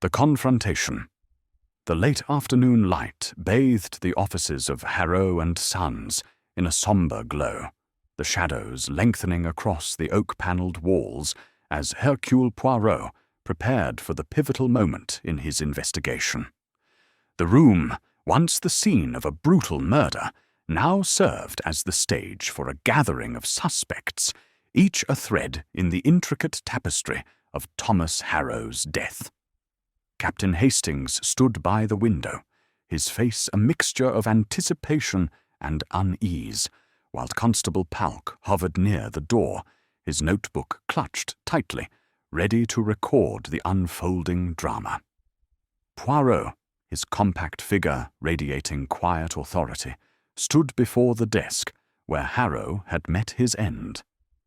The Confrontation. The late afternoon light bathed the offices of Harrow and Sons in a sombre glow, the shadows lengthening across the oak-panelled walls as Hercule Poirot prepared for the pivotal moment in his investigation. The room, once the scene of a brutal murder, now served as the stage for a gathering of suspects, each a thread in the intricate tapestry of Thomas Harrow's death. Captain Hastings stood by the window, his face a mixture of anticipation and unease, while Constable Palk hovered near the door, his notebook clutched tightly, ready to record the unfolding drama. Poirot, his compact figure radiating quiet authority, stood before the desk where Harrow had met his end,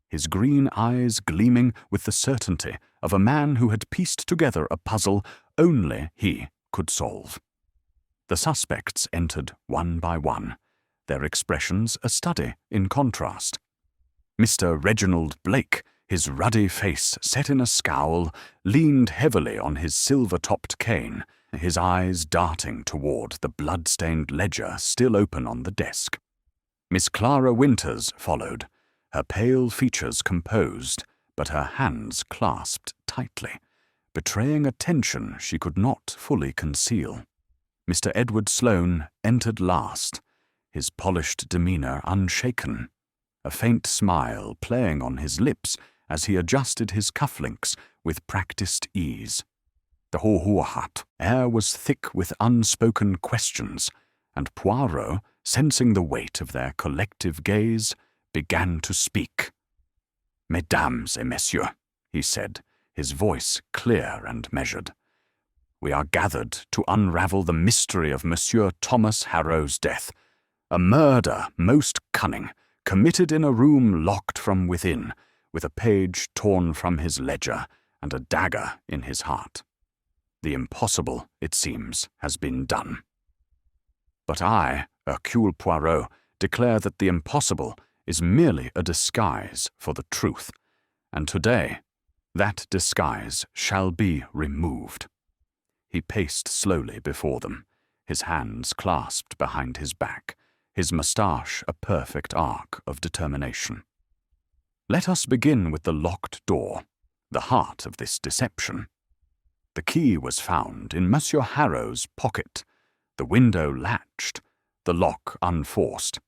his green eyes gleaming with the certainty of a man who had pieced together a puzzle only he could solve. The suspects entered one by one, their expressions a study in contrast. Mr. Reginald Blake, his ruddy face set in a scowl, leaned heavily on his silver-topped cane, his eyes darting toward the blood-stained ledger still open on the desk. Miss Clara Winters followed, her pale features composed, but her hands clasped tightly, betraying a tension she could not fully conceal. Mr. Edward Sloane entered last, his polished demeanor unshaken, a faint smile playing on his lips as he adjusted his cufflinks with practiced ease. The Hohohat air was thick with unspoken questions, and Poirot, sensing the weight of their collective gaze, began to speak. "Mesdames et messieurs," he said, his voice clear and measured, "we are gathered to unravel the mystery of Monsieur Thomas Harrow's death, a murder most cunning, committed in a room locked from within, with a page torn from his ledger and a dagger in his heart. The impossible, it seems, has been done. But I, Hercule Poirot, declare that the impossible is merely a disguise for the truth, and today that disguise shall be removed." He paced slowly before them, his hands clasped behind his back, his moustache a perfect arc of determination. "Let us begin with the locked door, the heart of this deception. The key was found in Monsieur Harrow's pocket, the window latched, the lock unforced.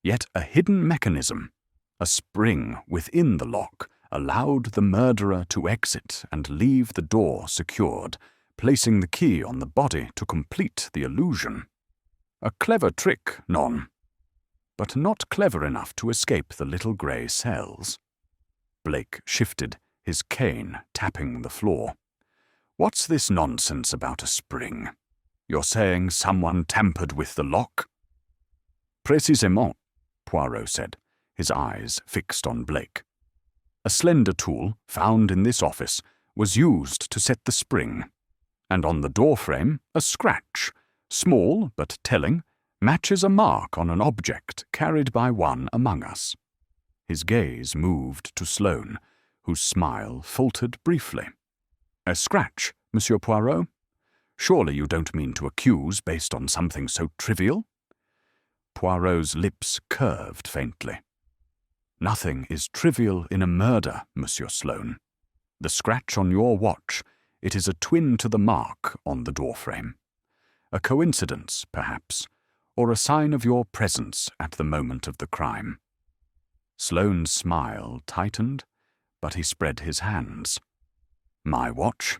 Yet a hidden mechanism, a spring within the lock, allowed the murderer to exit and leave the door secured, placing the key on the body to complete the illusion. A clever trick, non, but not clever enough to escape the little grey cells." Blake shifted, his cane tapping the floor. "What's this nonsense about a spring? You're saying someone tampered with the lock?" "Précisément," Poirot said, his eyes fixed on Blake. "A slender tool, found in this office, was used to set the spring, and on the doorframe a scratch, small but telling, matches a mark on an object carried by one among us." His gaze moved to Sloane, whose smile faltered briefly. "A scratch, Monsieur Poirot? Surely you don't mean to accuse based on something so trivial?" Poirot's lips curved faintly. "Nothing is trivial in a murder, Monsieur Sloane. The scratch on your watch, it is a twin to the mark on the doorframe. A coincidence, perhaps, or a sign of your presence at the moment of the crime." Sloane's smile tightened, but he spread his hands. "My watch?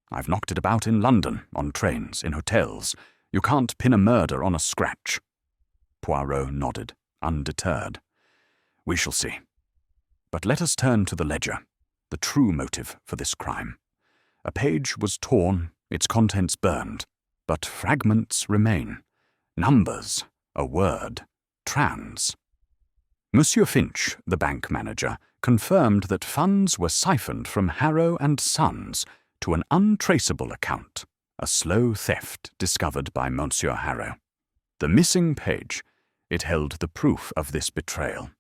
I've knocked it about in London, on trains, in hotels. You can't pin a murder on a scratch." Poirot nodded, undeterred. "We shall see. But let us turn to the ledger, the true motive for this crime. A page was torn, its contents burned, but fragments remain. Numbers, a word, trans. Monsieur Finch, the bank manager, confirmed that funds were siphoned from Harrow and Sons to an untraceable account, a slow theft discovered by Monsieur Harrow. The missing page, it held the proof of this betrayal.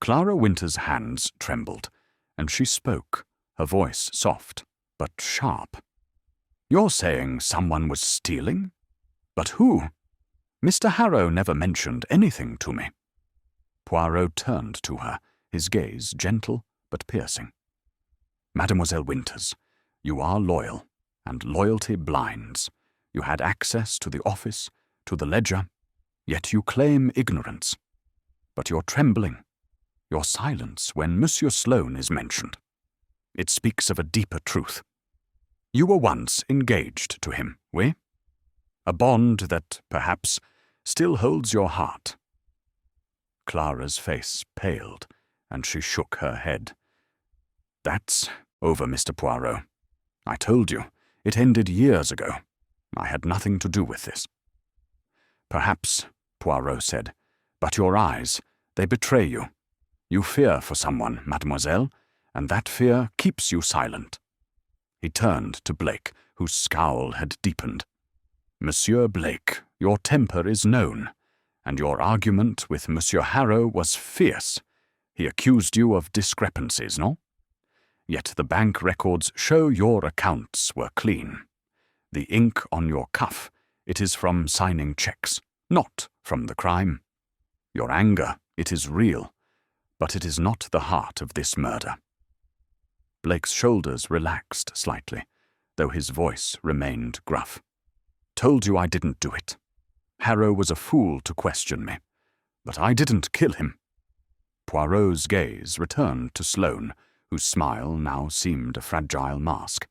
Clara Winter's hands trembled, and she spoke, her voice soft, but sharp. "You're saying someone was stealing? But who? Mr. Harrow never mentioned anything to me." Poirot turned to her, his gaze gentle but piercing. "Mademoiselle Winters, you are loyal, and loyalty blinds. You had access to the office, to the ledger, yet you claim ignorance. But you're trembling, your silence when Monsieur Sloane is mentioned. It speaks of a deeper truth. You were once engaged to him, oui? A bond that, perhaps, still holds your heart." Clara's face paled, and she shook her head. "That's over, Mr. Poirot. I told you, it ended years ago. I had nothing to do with this." "Perhaps," Poirot said, "but your eyes, they betray you. You fear for someone, mademoiselle, and that fear keeps you silent." He turned to Blake, whose scowl had deepened. "Monsieur Blake, your temper is known, and your argument with Monsieur Harrow was fierce. He accused you of discrepancies, no? Yet the bank records show your accounts were clean. The ink on your cuff, it is from signing checks, not from the crime. Your anger, it is real, but it is not the heart of this murder." Blake's shoulders relaxed slightly, though his voice remained gruff. "Told you I didn't do it. Harrow was a fool to question me, but I didn't kill him." Poirot's gaze returned to Sloane, whose smile now seemed a fragile mask.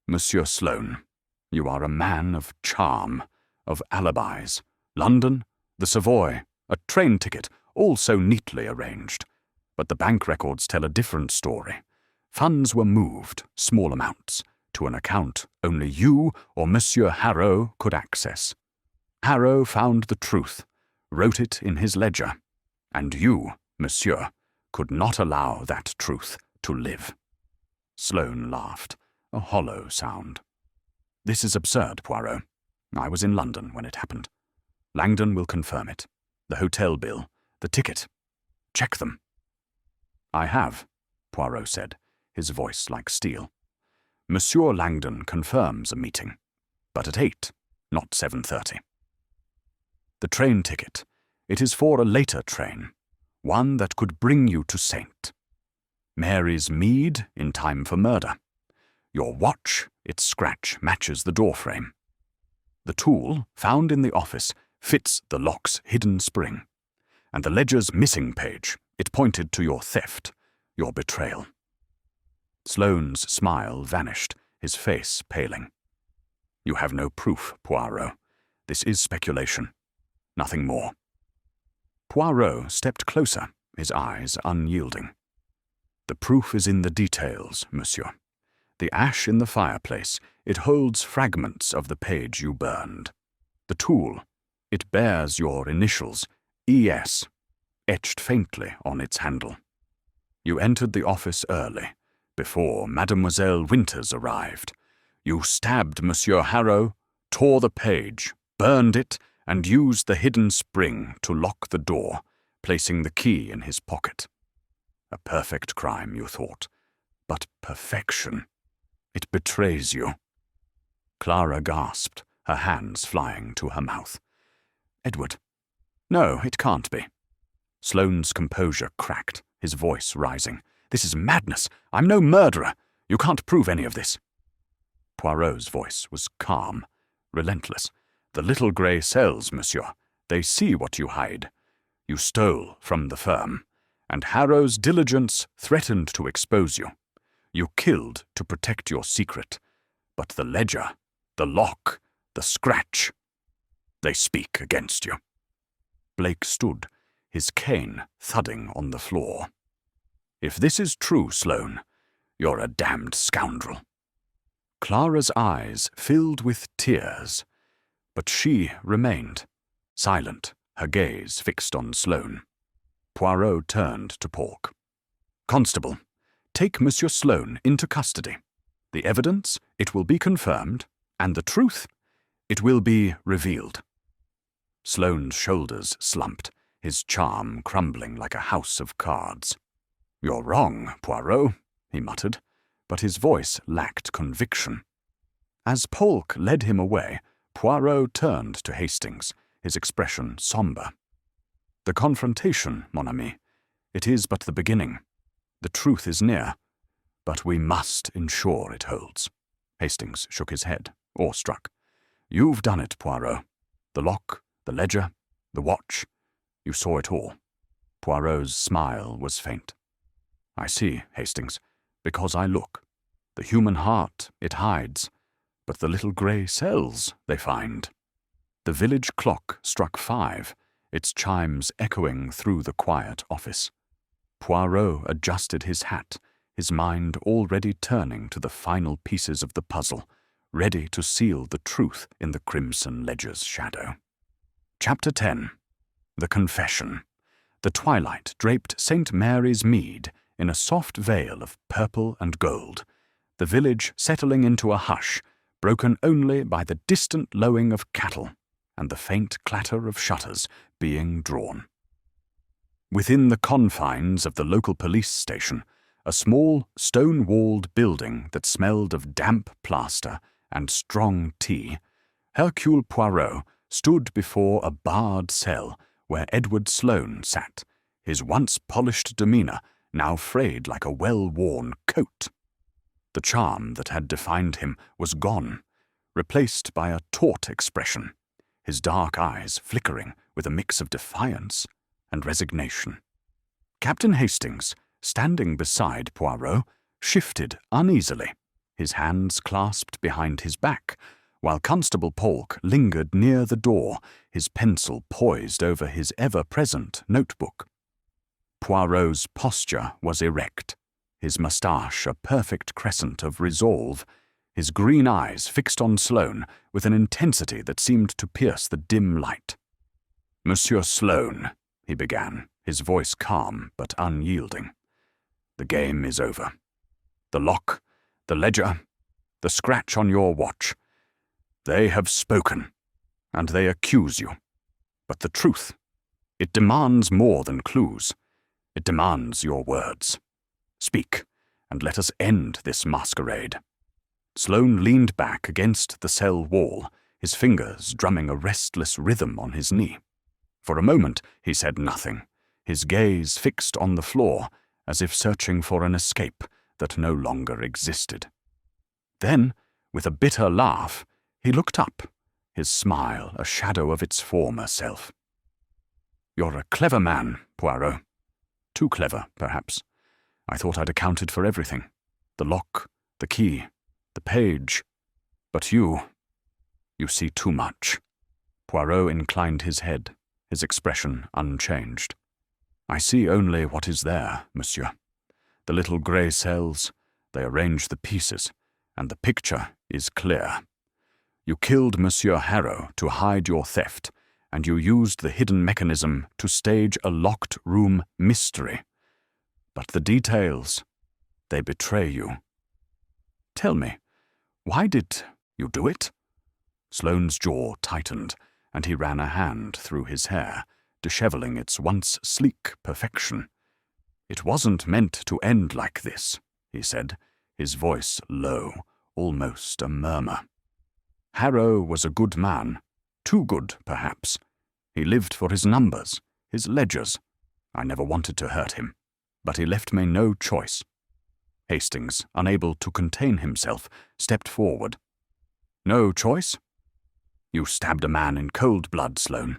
"Monsieur Sloane, you are a man of charm, of alibis. London, the Savoy, a train ticket, all so neatly arranged. But the bank records tell a different story. Funds were moved, small amounts, to an account only you or Monsieur Harrow could access. Harrow found the truth, wrote it in his ledger, and you, monsieur, could not allow that truth to live." Sloane laughed, a hollow sound. "This is absurd, Poirot. I was in London when it happened. Langdon will confirm it. The hotel bill, the ticket. Check them." "I have," Poirot said, his voice like steel. "Monsieur Langdon confirms a meeting, but at 8, not 7:30. The train ticket, it is for a later train, one that could bring you to Saint. Mary's mead in time for murder. Your watch, its scratch matches the doorframe. The tool, found in the office, fits the lock's hidden spring. And the ledger's missing page, it pointed to your theft, your betrayal." Sloane's smile vanished, his face paling. "You have no proof, Poirot. This is speculation. Nothing more." Poirot stepped closer, his eyes unyielding. "The proof is in the details, monsieur. The ash in the fireplace, it holds fragments of the page you burned. The tool, it bears your initials, E.S., etched faintly on its handle. You entered the office early, before Mademoiselle Winters arrived. You stabbed Monsieur Harrow, tore the page, burned it, and used the hidden spring to lock the door, placing the key in his pocket. A perfect crime, you thought. But perfection, it betrays you." Clara gasped, her hands flying to her mouth. "Edward, No, it can't be. Sloane's composure cracked, his voice rising. This is madness. I'm no murderer. You can't prove any of this. Poirot's voice was calm, relentless. The little grey cells, monsieur. They see what you hide. You stole from the firm, and Harrow's diligence threatened to expose you. You killed to protect your secret. But the ledger, the lock, the scratch, they speak against you. Blake stood, his cane thudding on the floor. If this is true, Sloane, you're a damned scoundrel. Clara's eyes filled with tears, but she remained, silent, her gaze fixed on Sloane. Poirot turned to Polk. Constable, take Monsieur Sloane into custody. The evidence, it will be confirmed, and the truth, it will be revealed. Sloane's shoulders slumped, his charm crumbling like a house of cards. You're wrong, Poirot, he muttered, but his voice lacked conviction. As Polk led him away, Poirot turned to Hastings, his expression sombre. The confrontation, mon ami, it is but the beginning. The truth is near, but we must ensure it holds. Hastings shook his head, awestruck. You've done it, Poirot. The lock, the ledger, the watch. You saw it all. Poirot's smile was faint. I see, Hastings, because I look. The human heart it hides, but the little grey cells they find. The village clock struck 5, its chimes echoing through the quiet office. Poirot adjusted his hat, his mind already turning to the final pieces of the puzzle, ready to seal the truth in the crimson ledger's shadow. Chapter 10. The Confession. The twilight draped St. Mary's Mead in a soft veil of purple and gold, the village settling into a hush, broken only by the distant lowing of cattle and the faint clatter of shutters being drawn. Within the confines of the local police station, a small, stone-walled building that smelled of damp plaster and strong tea, Hercule Poirot stood before a barred cell where Edward Sloane sat, his once polished demeanour now frayed like a well-worn coat. The charm that had defined him was gone, replaced by a taut expression, his dark eyes flickering with a mix of defiance and resignation. Captain Hastings, standing beside Poirot, shifted uneasily, his hands clasped behind his back, while Constable Polk lingered near the door, his pencil poised over his ever-present notebook. Poirot's posture was erect, his moustache a perfect crescent of resolve, his green eyes fixed on Sloane with an intensity that seemed to pierce the dim light. "Monsieur Sloane," he began, his voice calm but unyielding, "the game is over. The lock, the ledger, the scratch on your watch, they have spoken, and they accuse you. But the truth, it demands more than clues. It demands your words. Speak, and let us end this masquerade." Sloane leaned back against the cell wall, his fingers drumming a restless rhythm on his knee. For a moment he said nothing, his gaze fixed on the floor, as if searching for an escape that no longer existed. Then, with a bitter laugh, he looked up, his smile a shadow of its former self. "You're a clever man, Poirot. Too clever, perhaps. I thought I'd accounted for everything. The lock, the key, the page. But you see too much." Poirot inclined his head, his expression unchanged. "I see only what is there, monsieur. The little grey cells, they arrange the pieces, and the picture is clear. You killed Monsieur Harrow to hide your theft, and you used the hidden mechanism to stage a locked room mystery. But the details, they betray you. Tell me, why did you do it?" Sloane's jaw tightened, and he ran a hand through his hair, disheveling its once sleek perfection. "It wasn't meant to end like this," he said, his voice low, almost a murmur. "Harrow was a good man, too good, perhaps. He lived for his numbers, his ledgers. I never wanted to hurt him, but he left me no choice. Hastings, unable to contain himself, stepped forward. No choice? You stabbed a man in cold blood, Sloane.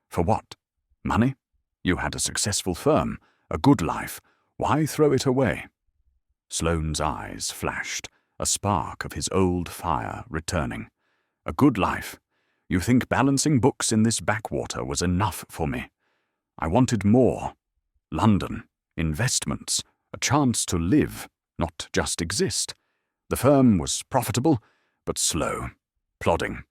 For what? Money? You had a successful firm, a good life. Why throw it away? Sloane's eyes flashed, a spark of his old fire returning. A good life. You think balancing books in this backwater was enough for me? I wanted more. London, investments, a chance to live, not just exist. The firm was profitable, but slow, plodding.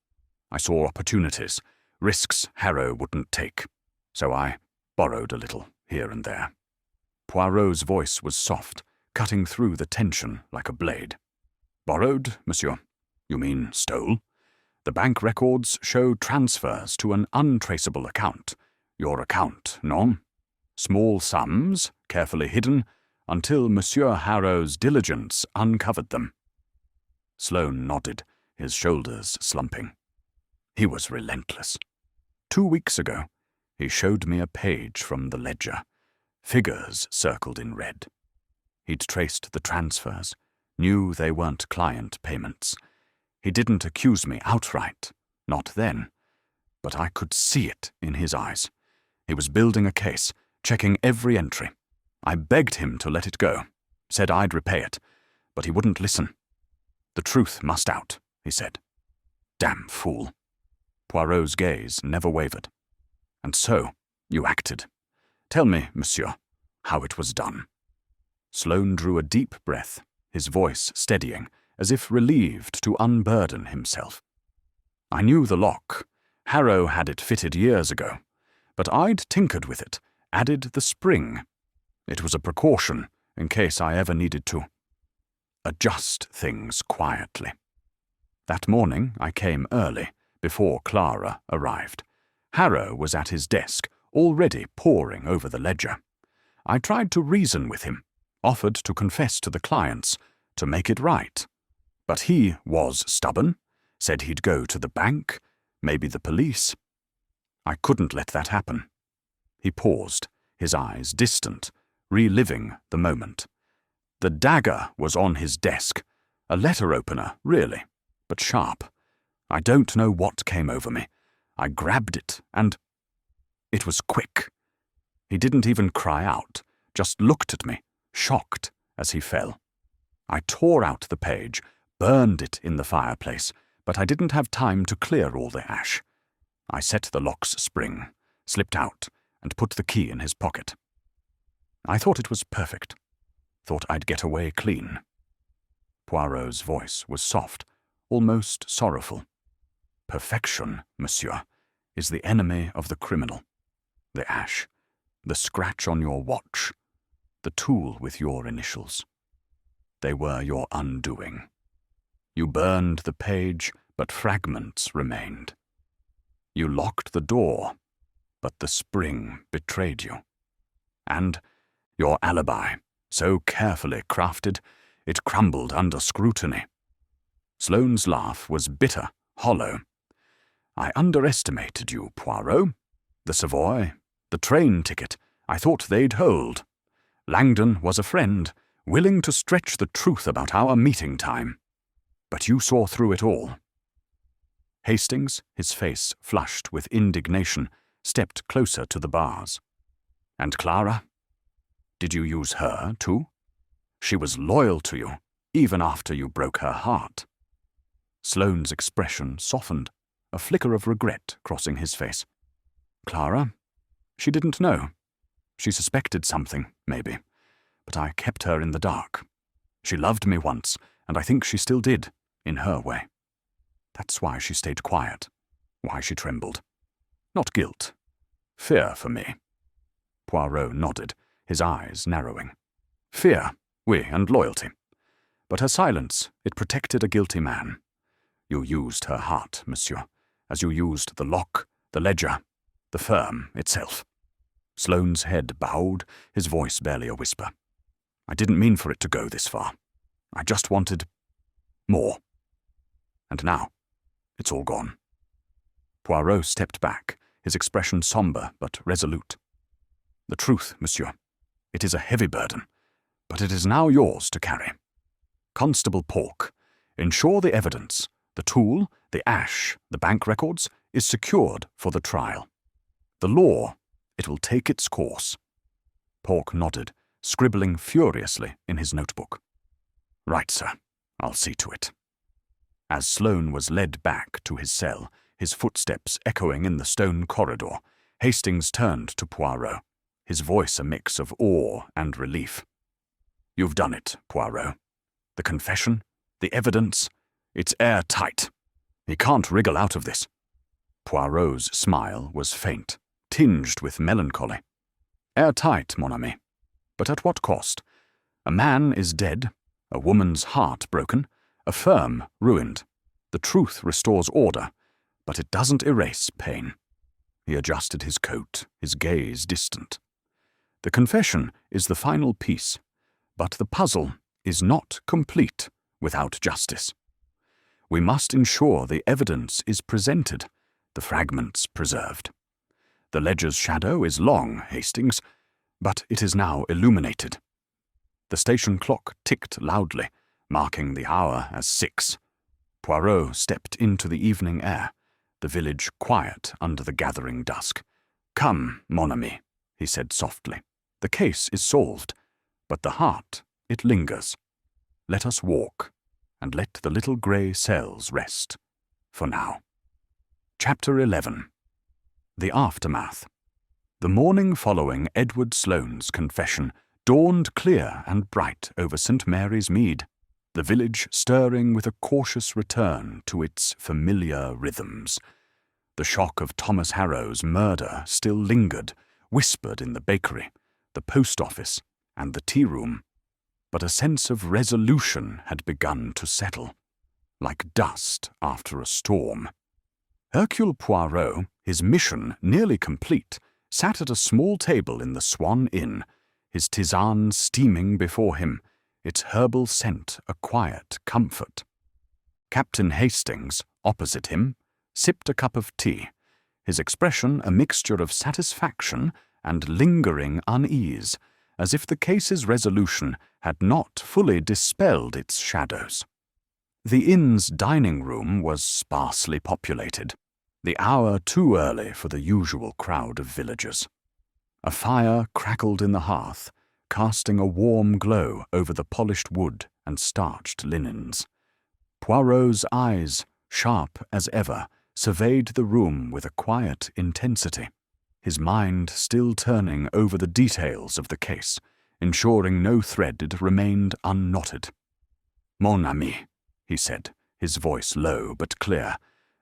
I saw opportunities, risks Harrow wouldn't take, so I borrowed a little here and there. Poirot's voice was soft, cutting through the tension like a blade. Borrowed, monsieur? You mean stole? The bank records show transfers to an untraceable account. Your account, non? Small sums, carefully hidden, until Monsieur Harrow's diligence uncovered them. Sloane nodded, his shoulders slumping. He was relentless. 2 weeks ago, he showed me a page from the ledger, figures circled in red. He'd traced the transfers, knew they weren't client payments. He didn't accuse me outright, not then, but I could see it in his eyes. He was building a case, checking every entry. I begged him to let it go, said I'd repay it, but he wouldn't listen. The truth must out, he said. Damn fool. Poirot's gaze never wavered. And so, you acted. Tell me, monsieur, how it was done. Sloane drew a deep breath, his voice steadying, as if relieved to unburden himself. I knew the lock. Harrow had it fitted years ago, but I'd tinkered with it, added the spring. It was a precaution, in case I ever needed to adjust things quietly. That morning I came early, before Clara arrived. Harrow was at his desk, already poring over the ledger. I tried to reason with him, offered to confess to the clients, to make it right. But he was stubborn, said he'd go to the bank, maybe the police. I couldn't let that happen. He paused, his eyes distant, reliving the moment. The dagger was on his desk, a letter opener, really, but sharp. I don't know what came over me. I grabbed it, and it was quick. He didn't even cry out, just looked at me, shocked, as he fell. I tore out the page, burned it in the fireplace, but I didn't have time to clear all the ash. I set the lock's spring, slipped out, and put the key in his pocket. I thought it was perfect. Thought I'd get away clean. Poirot's voice was soft, almost sorrowful. Perfection, monsieur, is the enemy of the criminal. The ash, the scratch on your watch, the tool with your initials. They were your undoing. You burned the page, but fragments remained. You locked the door, but the spring betrayed you. And your alibi, so carefully crafted, it crumbled under scrutiny. Sloane's laugh was bitter, hollow. I underestimated you, Poirot. The Savoy, the train ticket, I thought they'd hold. Langdon was a friend, willing to stretch the truth about our meeting time. But you saw through it all. Hastings, his face flushed with indignation, stepped closer to the bars. And Clara? Did you use her, too? She was loyal to you, even after you broke her heart. Sloane's expression softened, a flicker of regret crossing his face. Clara? She didn't know. She suspected something, maybe, but I kept her in the dark. She loved me once, and I think she still did, in her way. That's why she stayed quiet, why she trembled. Not guilt. Fear for me. Poirot nodded, his eyes narrowing. Fear, oui, and loyalty. But her silence, it protected a guilty man. You used her heart, monsieur, as you used the lock, the ledger, the firm itself. Sloane's head bowed, his voice barely a whisper. I didn't mean for it to go this far. I just wanted more. And now, it's all gone. Poirot stepped back, his expression sombre but resolute. "The truth, monsieur. It is a heavy burden, but it is now yours to carry. Constable Pork, ensure the evidence, the tool, the ash, the bank records, is secured for the trial. The law, it will take its course." Pork nodded, scribbling furiously in his notebook. "Right, sir. I'll see to it." As Sloane was led back to his cell, his footsteps echoing in the stone corridor, Hastings turned to Poirot, his voice a mix of awe and relief. "You've done it, Poirot. The confession, the evidence, it's airtight. He can't wriggle out of this." Poirot's smile was faint, tinged with melancholy. "Airtight, mon ami. But at what cost? A man is dead, a woman's heart broken, a firm ruined. The truth restores order, but it doesn't erase pain." He adjusted his coat, his gaze distant. "The confession is the final piece, but the puzzle is not complete without justice. We must ensure the evidence is presented, the fragments preserved. The ledger's shadow is long, Hastings, but it is now illuminated." The station clock ticked loudly, marking the hour as 6. Poirot stepped into the evening air, the village quiet under the gathering dusk. "Come, mon ami," he said softly. "The case is solved, but the heart, it lingers. Let us walk, and let the little grey cells rest, for now." Chapter 11. The Aftermath. The morning following Edward Sloane's confession dawned clear and bright over St. Mary's Mead, the village stirring with a cautious return to its familiar rhythms. The shock of Thomas Harrow's murder still lingered, whispered in the bakery, the post office, and the tea-room, but a sense of resolution had begun to settle, like dust after a storm. Hercule Poirot, his mission nearly complete, sat at a small table in the Swan Inn, his tisane steaming before him, its herbal scent a quiet comfort. Captain Hastings, opposite him, sipped a cup of tea, his expression a mixture of satisfaction and lingering unease, as if the case's resolution had not fully dispelled its shadows. The inn's dining-room was sparsely populated, the hour too early for the usual crowd of villagers. A fire crackled in the hearth, casting a warm glow over the polished wood and starched linens. Poirot's eyes, sharp as ever, surveyed the room with a quiet intensity, his mind still turning over the details of the case, ensuring no thread remained unknotted. "Mon ami," he said, his voice low but clear,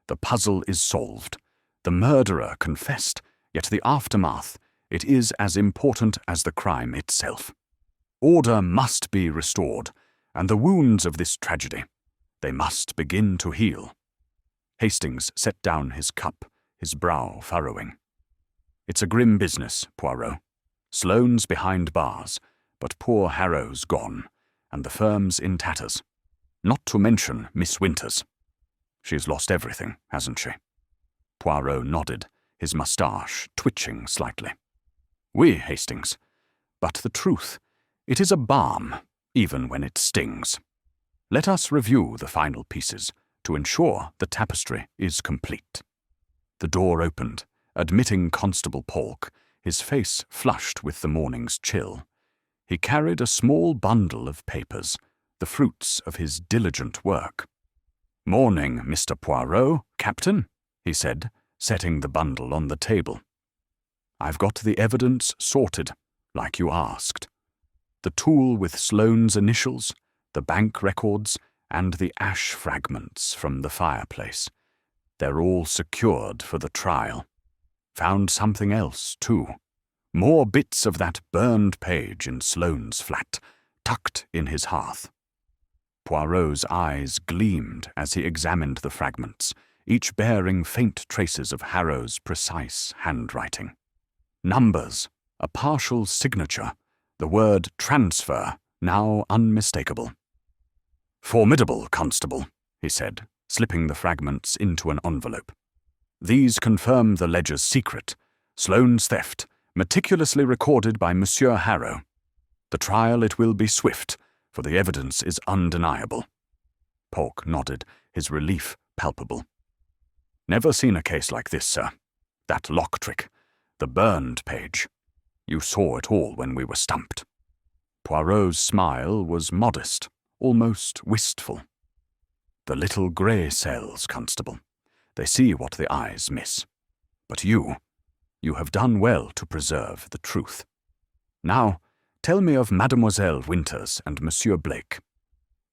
"the puzzle is solved. The murderer confessed, yet the aftermath, it is as important as the crime itself. Order must be restored, and the wounds of this tragedy, they must begin to heal." Hastings set down his cup, his brow furrowing. "It's a grim business, Poirot. Sloane's behind bars, but poor Harrow's gone, and the firm's in tatters. Not to mention Miss Winters. She's lost everything, hasn't she?" Poirot nodded, his moustache twitching slightly. "Oui, Hastings. But the truth, it is a balm, even when it stings. Let us review the final pieces to ensure the tapestry is complete." The door opened, admitting Constable Pork, his face flushed with the morning's chill. He carried a small bundle of papers, the fruits of his diligent work. "Morning, Mr. Poirot, Captain," he said, setting the bundle on the table. "I've got the evidence sorted, like you asked. The tool with Sloane's initials, the bank records, and the ash fragments from the fireplace. They're all secured for the trial. Found something else, too. More bits of that burned page in Sloane's flat, tucked in his hearth." Poirot's eyes gleamed as he examined the fragments, each bearing faint traces of Harrow's precise handwriting. Numbers, a partial signature, the word transfer now unmistakable. "Formidable, Constable," he said, slipping the fragments into an envelope. These confirm the ledger's secret, Sloane's theft, meticulously recorded by Monsieur Harrow. The trial it will be swift, for the evidence is undeniable." Polk nodded, his relief palpable. "Never seen a case like this, sir. That lock trick, the burned page. You saw it all when we were stumped." Poirot's smile was modest, almost wistful. "The little grey cells, Constable. They see what the eyes miss. But you have done well to preserve the truth. Now, tell me of Mademoiselle Winters and Monsieur Blake.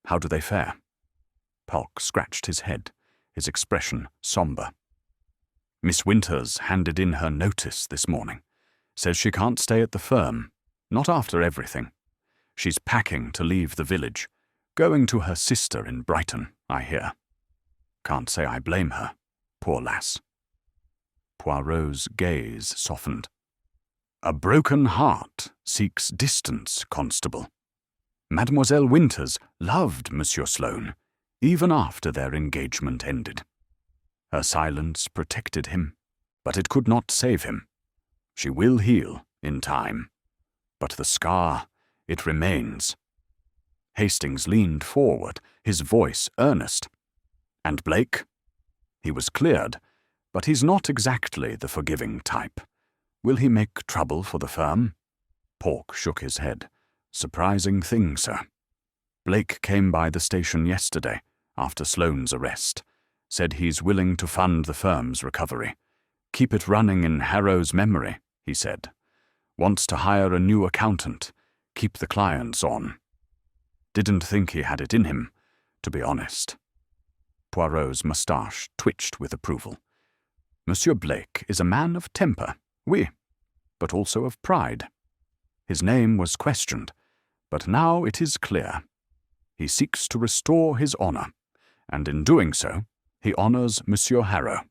How do they fare?" Polk scratched his head, his expression sombre. "Miss Winters handed in her notice this morning. Says she can't stay at the firm, not after everything. She's packing to leave the village, going to her sister in Brighton, I hear. Can't say I blame her, poor lass." Poirot's gaze softened. "A broken heart seeks distance, Constable. Mademoiselle Winters loved Monsieur Sloane, even after their engagement ended. Her silence protected him, but it could not save him. She will heal in time, but the scar, it remains." Hastings leaned forward, his voice earnest. "And Blake? He was cleared, but he's not exactly the forgiving type. Will he make trouble for the firm?" Polk shook his head. "Surprising thing, sir. Blake came by the station yesterday, after Sloane's arrest. Said he's willing to fund the firm's recovery. Keep it running in Harrow's memory, he said. Wants to hire a new accountant, keep the clients on. Didn't think he had it in him, to be honest." Poirot's moustache twitched with approval. "Monsieur Blake is a man of temper, oui, but also of pride. His name was questioned, but now it is clear. He seeks to restore his honor, and in doing so, he honors Monsieur Harrow.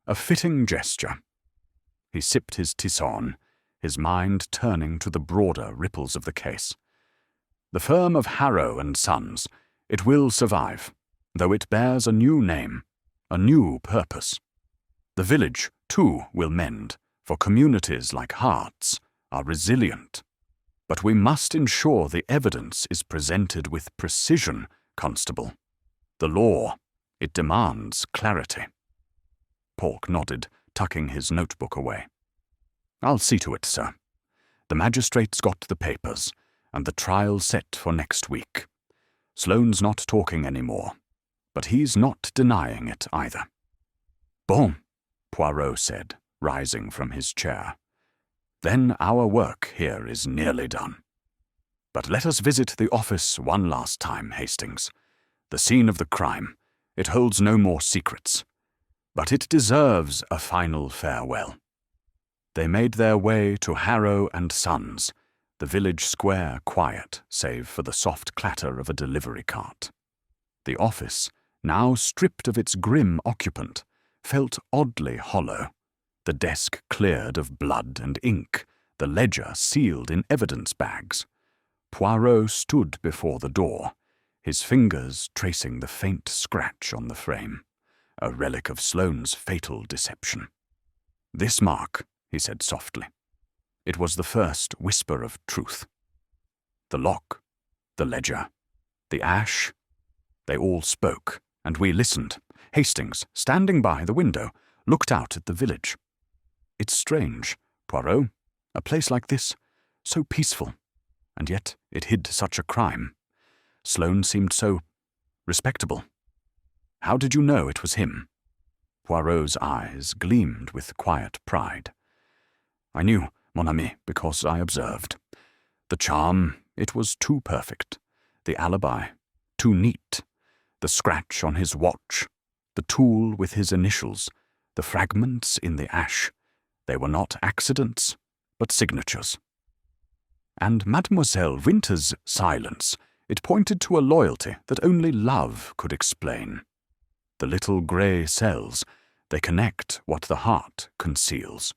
A fitting gesture." He sipped his tisane, his mind turning to the broader ripples of the case. "The firm of Harrow and Sons, it will survive, though it bears a new name, a new purpose. The village, too, will mend, for communities like Hart's are resilient. But we must ensure the evidence is presented with precision, Constable. The law, it demands clarity." Polk nodded, tucking his notebook away. "I'll see to it, sir. The magistrate's got the papers, and the trial set for next week. Sloane's not talking any more, but he's not denying it either." "Bon," Poirot said, rising from his chair. "Then our work here is nearly done. But let us visit the office one last time, Hastings. The scene of the crime, it holds no more secrets, but it deserves a final farewell." They made their way to Harrow and Sons, the village square quiet save for the soft clatter of a delivery cart. The office, now stripped of its grim occupant, felt oddly hollow, the desk cleared of blood and ink, the ledger sealed in evidence bags. Poirot stood before the door, his fingers tracing the faint scratch on the frame, a relic of Sloane's fatal deception. "This mark," he said softly. It was the first whisper of truth. The lock, the ledger, the ash, they all spoke, and we listened. Hastings, standing by the window, looked out at the village. "It's strange, Poirot, a place like this, so peaceful, and yet it hid such a crime. Sloane seemed so respectable. How did you know it was him?" Poirot's eyes gleamed with quiet pride. "I knew, mon ami, because I observed. The charm, it was too perfect. The alibi, too neat. The scratch on his watch, the tool with his initials, the fragments in the ash. They were not accidents, but signatures. And Mademoiselle Winters' silence, it pointed to a loyalty that only love could explain. The little grey cells, they connect what the heart conceals."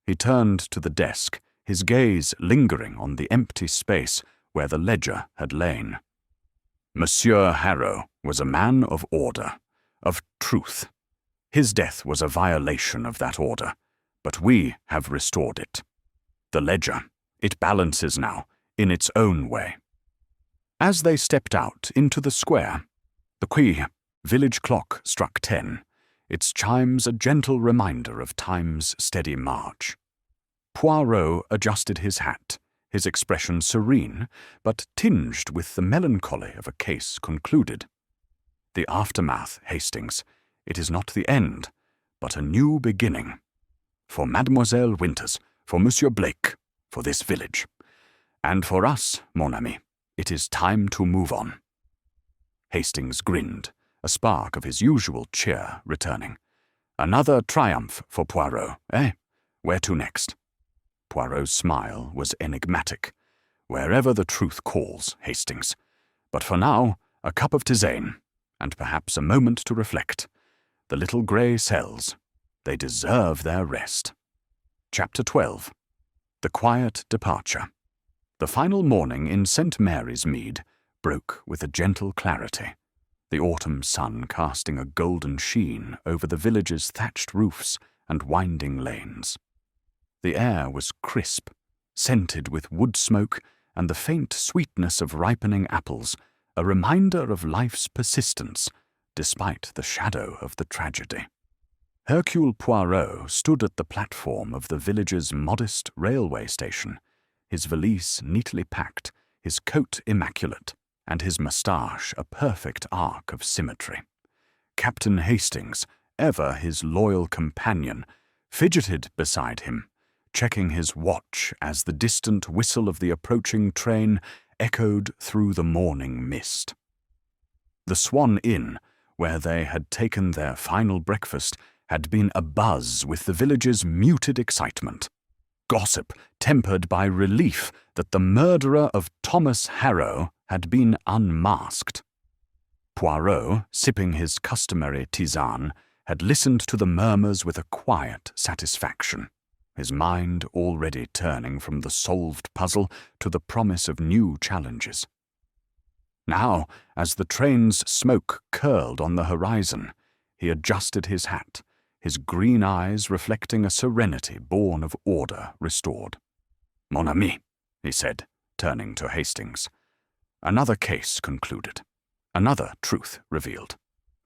He turned to the desk, his gaze lingering on the empty space where the ledger had lain. "Monsieur Harrow was a man of order, of truth. His death was a violation of that order, but we have restored it. The ledger, it balances now, in its own way. As they stepped out into the square, the quay village clock struck 10, its chimes a gentle reminder of time's steady march. Poirot adjusted his hat, his expression serene, but tinged with the melancholy of a case concluded. The aftermath, Hastings, it is not the end, but a new beginning. For Mademoiselle Winters, for Monsieur Blake, for this village. And for us, mon ami, it is time to move on. Hastings grinned, a spark of his usual cheer returning. Another triumph for Poirot, eh? Where to next? Poirot's smile was enigmatic. Wherever the truth calls, Hastings. But for now, a cup of tisane, and perhaps a moment to reflect. The little grey cells, they deserve their rest. Chapter 12. The Quiet Departure. The final morning in St. Mary's Mead broke with a gentle clarity, the autumn sun casting a golden sheen over the village's thatched roofs and winding lanes. The air was crisp, scented with wood smoke and the faint sweetness of ripening apples, a reminder of life's persistence, despite the shadow of the tragedy. Hercule Poirot stood at the platform of the village's modest railway station, his valise neatly packed, his coat immaculate, and his moustache a perfect arc of symmetry. Captain Hastings, ever his loyal companion, fidgeted beside him, checking his watch as the distant whistle of the approaching train echoed through the morning mist. The Swan Inn, where they had taken their final breakfast, had been abuzz with the village's muted excitement. Gossip tempered by relief that the murderer of Thomas Harrow had been unmasked. Poirot, sipping his customary tisane, had listened to the murmurs with a quiet satisfaction, his mind already turning from the solved puzzle to the promise of new challenges. Now, as the train's smoke curled on the horizon, he adjusted his hat, his green eyes reflecting a serenity born of order restored. "Mon ami," he said, turning to Hastings. Another case concluded, another truth revealed.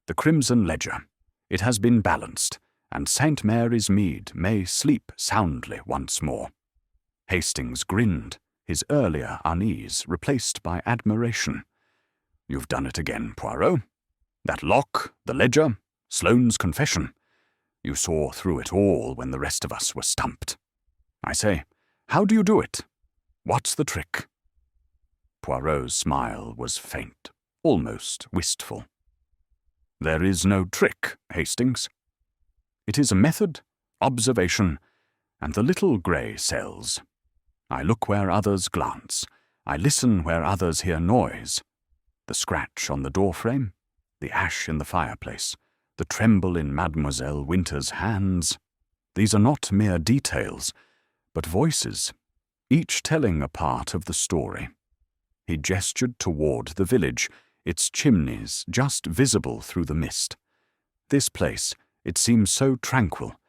The Crimson Ledger, it has been balanced, and St. Mary's Mead may sleep soundly once more. Hastings grinned, his earlier unease replaced by admiration. "You've done it again, Poirot. That lock, the ledger, Sloane's confession. You saw through it all when the rest of us were stumped. I say, how do you do it? What's the trick?" Poirot's smile was faint, almost wistful. "There is no trick, Hastings. It is a method, observation, and the little grey cells. I look where others glance. I listen where others hear noise. The scratch on the doorframe, the ash in the fireplace, the tremble in Mademoiselle Winter's hands. These are not mere details, but voices, each telling a part of the story." He gestured toward the village, its chimneys just visible through the mist. This place, it seemed so tranquil,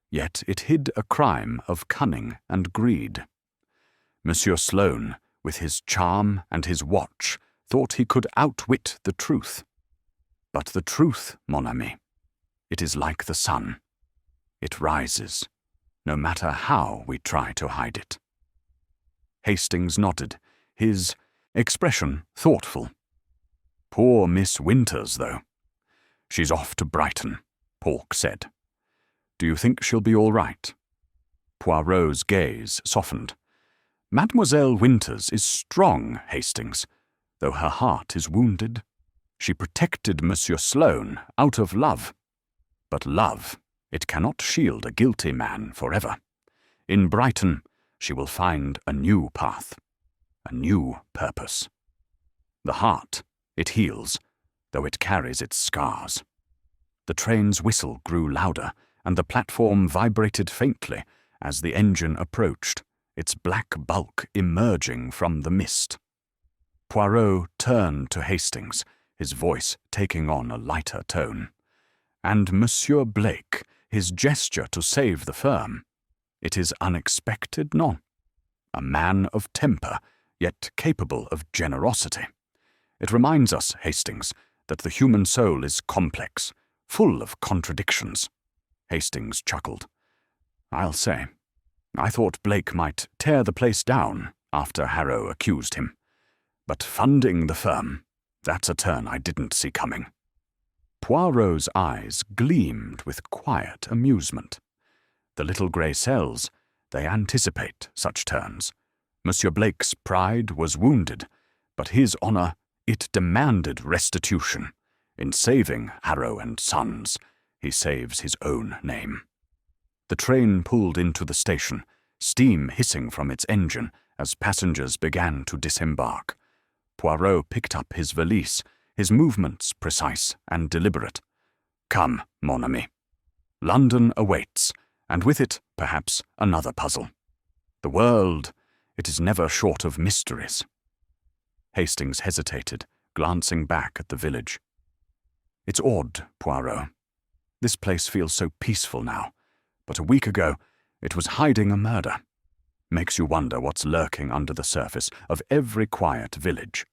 yet it hid a crime of cunning and greed. Monsieur Sloane, with his charm and his watch, thought he could outwit the truth. But the truth, mon ami, it is like the sun. It rises, no matter how we try to hide it. Hastings nodded, his expression thoughtful. "Poor Miss Winters, though. She's off to Brighton," Polk said. "Do you think she'll be all right?" Poirot's gaze softened. "Mademoiselle Winters is strong, Hastings, though her heart is wounded. She protected Monsieur Sloane out of love. But love, it cannot shield a guilty man forever. In Brighton, she will find a new path, a new purpose. The heart, it heals, though it carries its scars." The train's whistle grew louder, and the platform vibrated faintly as the engine approached, its black bulk emerging from the mist. Poirot turned to Hastings, his voice taking on a lighter tone. And Monsieur Blake, his gesture to save the firm. It is unexpected, no? A man of temper, yet capable of generosity. It reminds us, Hastings, that the human soul is complex, full of contradictions. Hastings chuckled. I'll say, I thought Blake might tear the place down after Harrow accused him. But funding the firm, that's a turn I didn't see coming. Poirot's eyes gleamed with quiet amusement. The little grey cells, they anticipate such turns. Monsieur Blake's pride was wounded, but his honour, it demanded restitution. In saving Harrow and Sons, he saves his own name. The train pulled into the station, steam hissing from its engine as passengers began to disembark. Poirot picked up his valise, his movements precise and deliberate. Come, mon ami. London awaits, and with it, perhaps, another puzzle. The world, it is never short of mysteries. Hastings hesitated, glancing back at the village. It's odd, Poirot. This place feels so peaceful now, but a week ago it was hiding a murder. Makes you wonder what's lurking under the surface of every quiet village.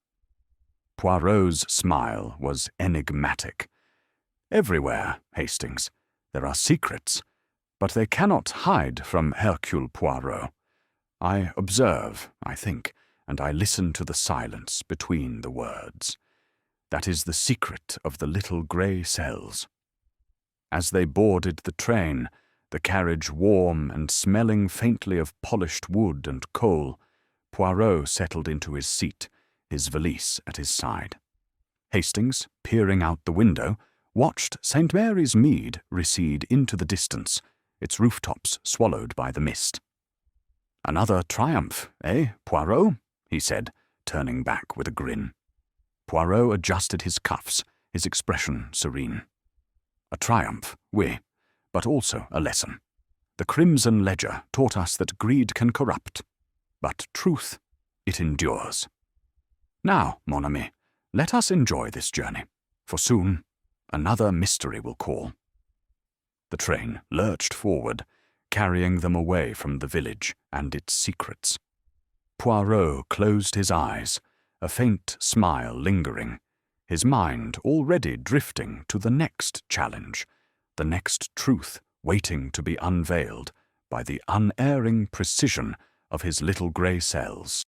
Poirot's smile was enigmatic. Everywhere, Hastings, there are secrets, but they cannot hide from Hercule Poirot. I observe, I think, and I listen to the silence between the words. That is the secret of the little grey cells. As they boarded the train, the carriage warm and smelling faintly of polished wood and coal, Poirot settled into his seat, his valise at his side. Hastings, peering out the window, watched St. Mary's Mead recede into the distance, its rooftops swallowed by the mist. Another triumph, eh, Poirot? He said, turning back with a grin. Poirot adjusted his cuffs, his expression serene. A triumph, oui, but also a lesson. The Crimson Ledger taught us that greed can corrupt, but truth, it endures. Now, mon ami, let us enjoy this journey, for soon another mystery will call. The train lurched forward, carrying them away from the village and its secrets. Poirot closed his eyes, a faint smile lingering, his mind already drifting to the next challenge, the next truth waiting to be unveiled by the unerring precision of his little grey cells.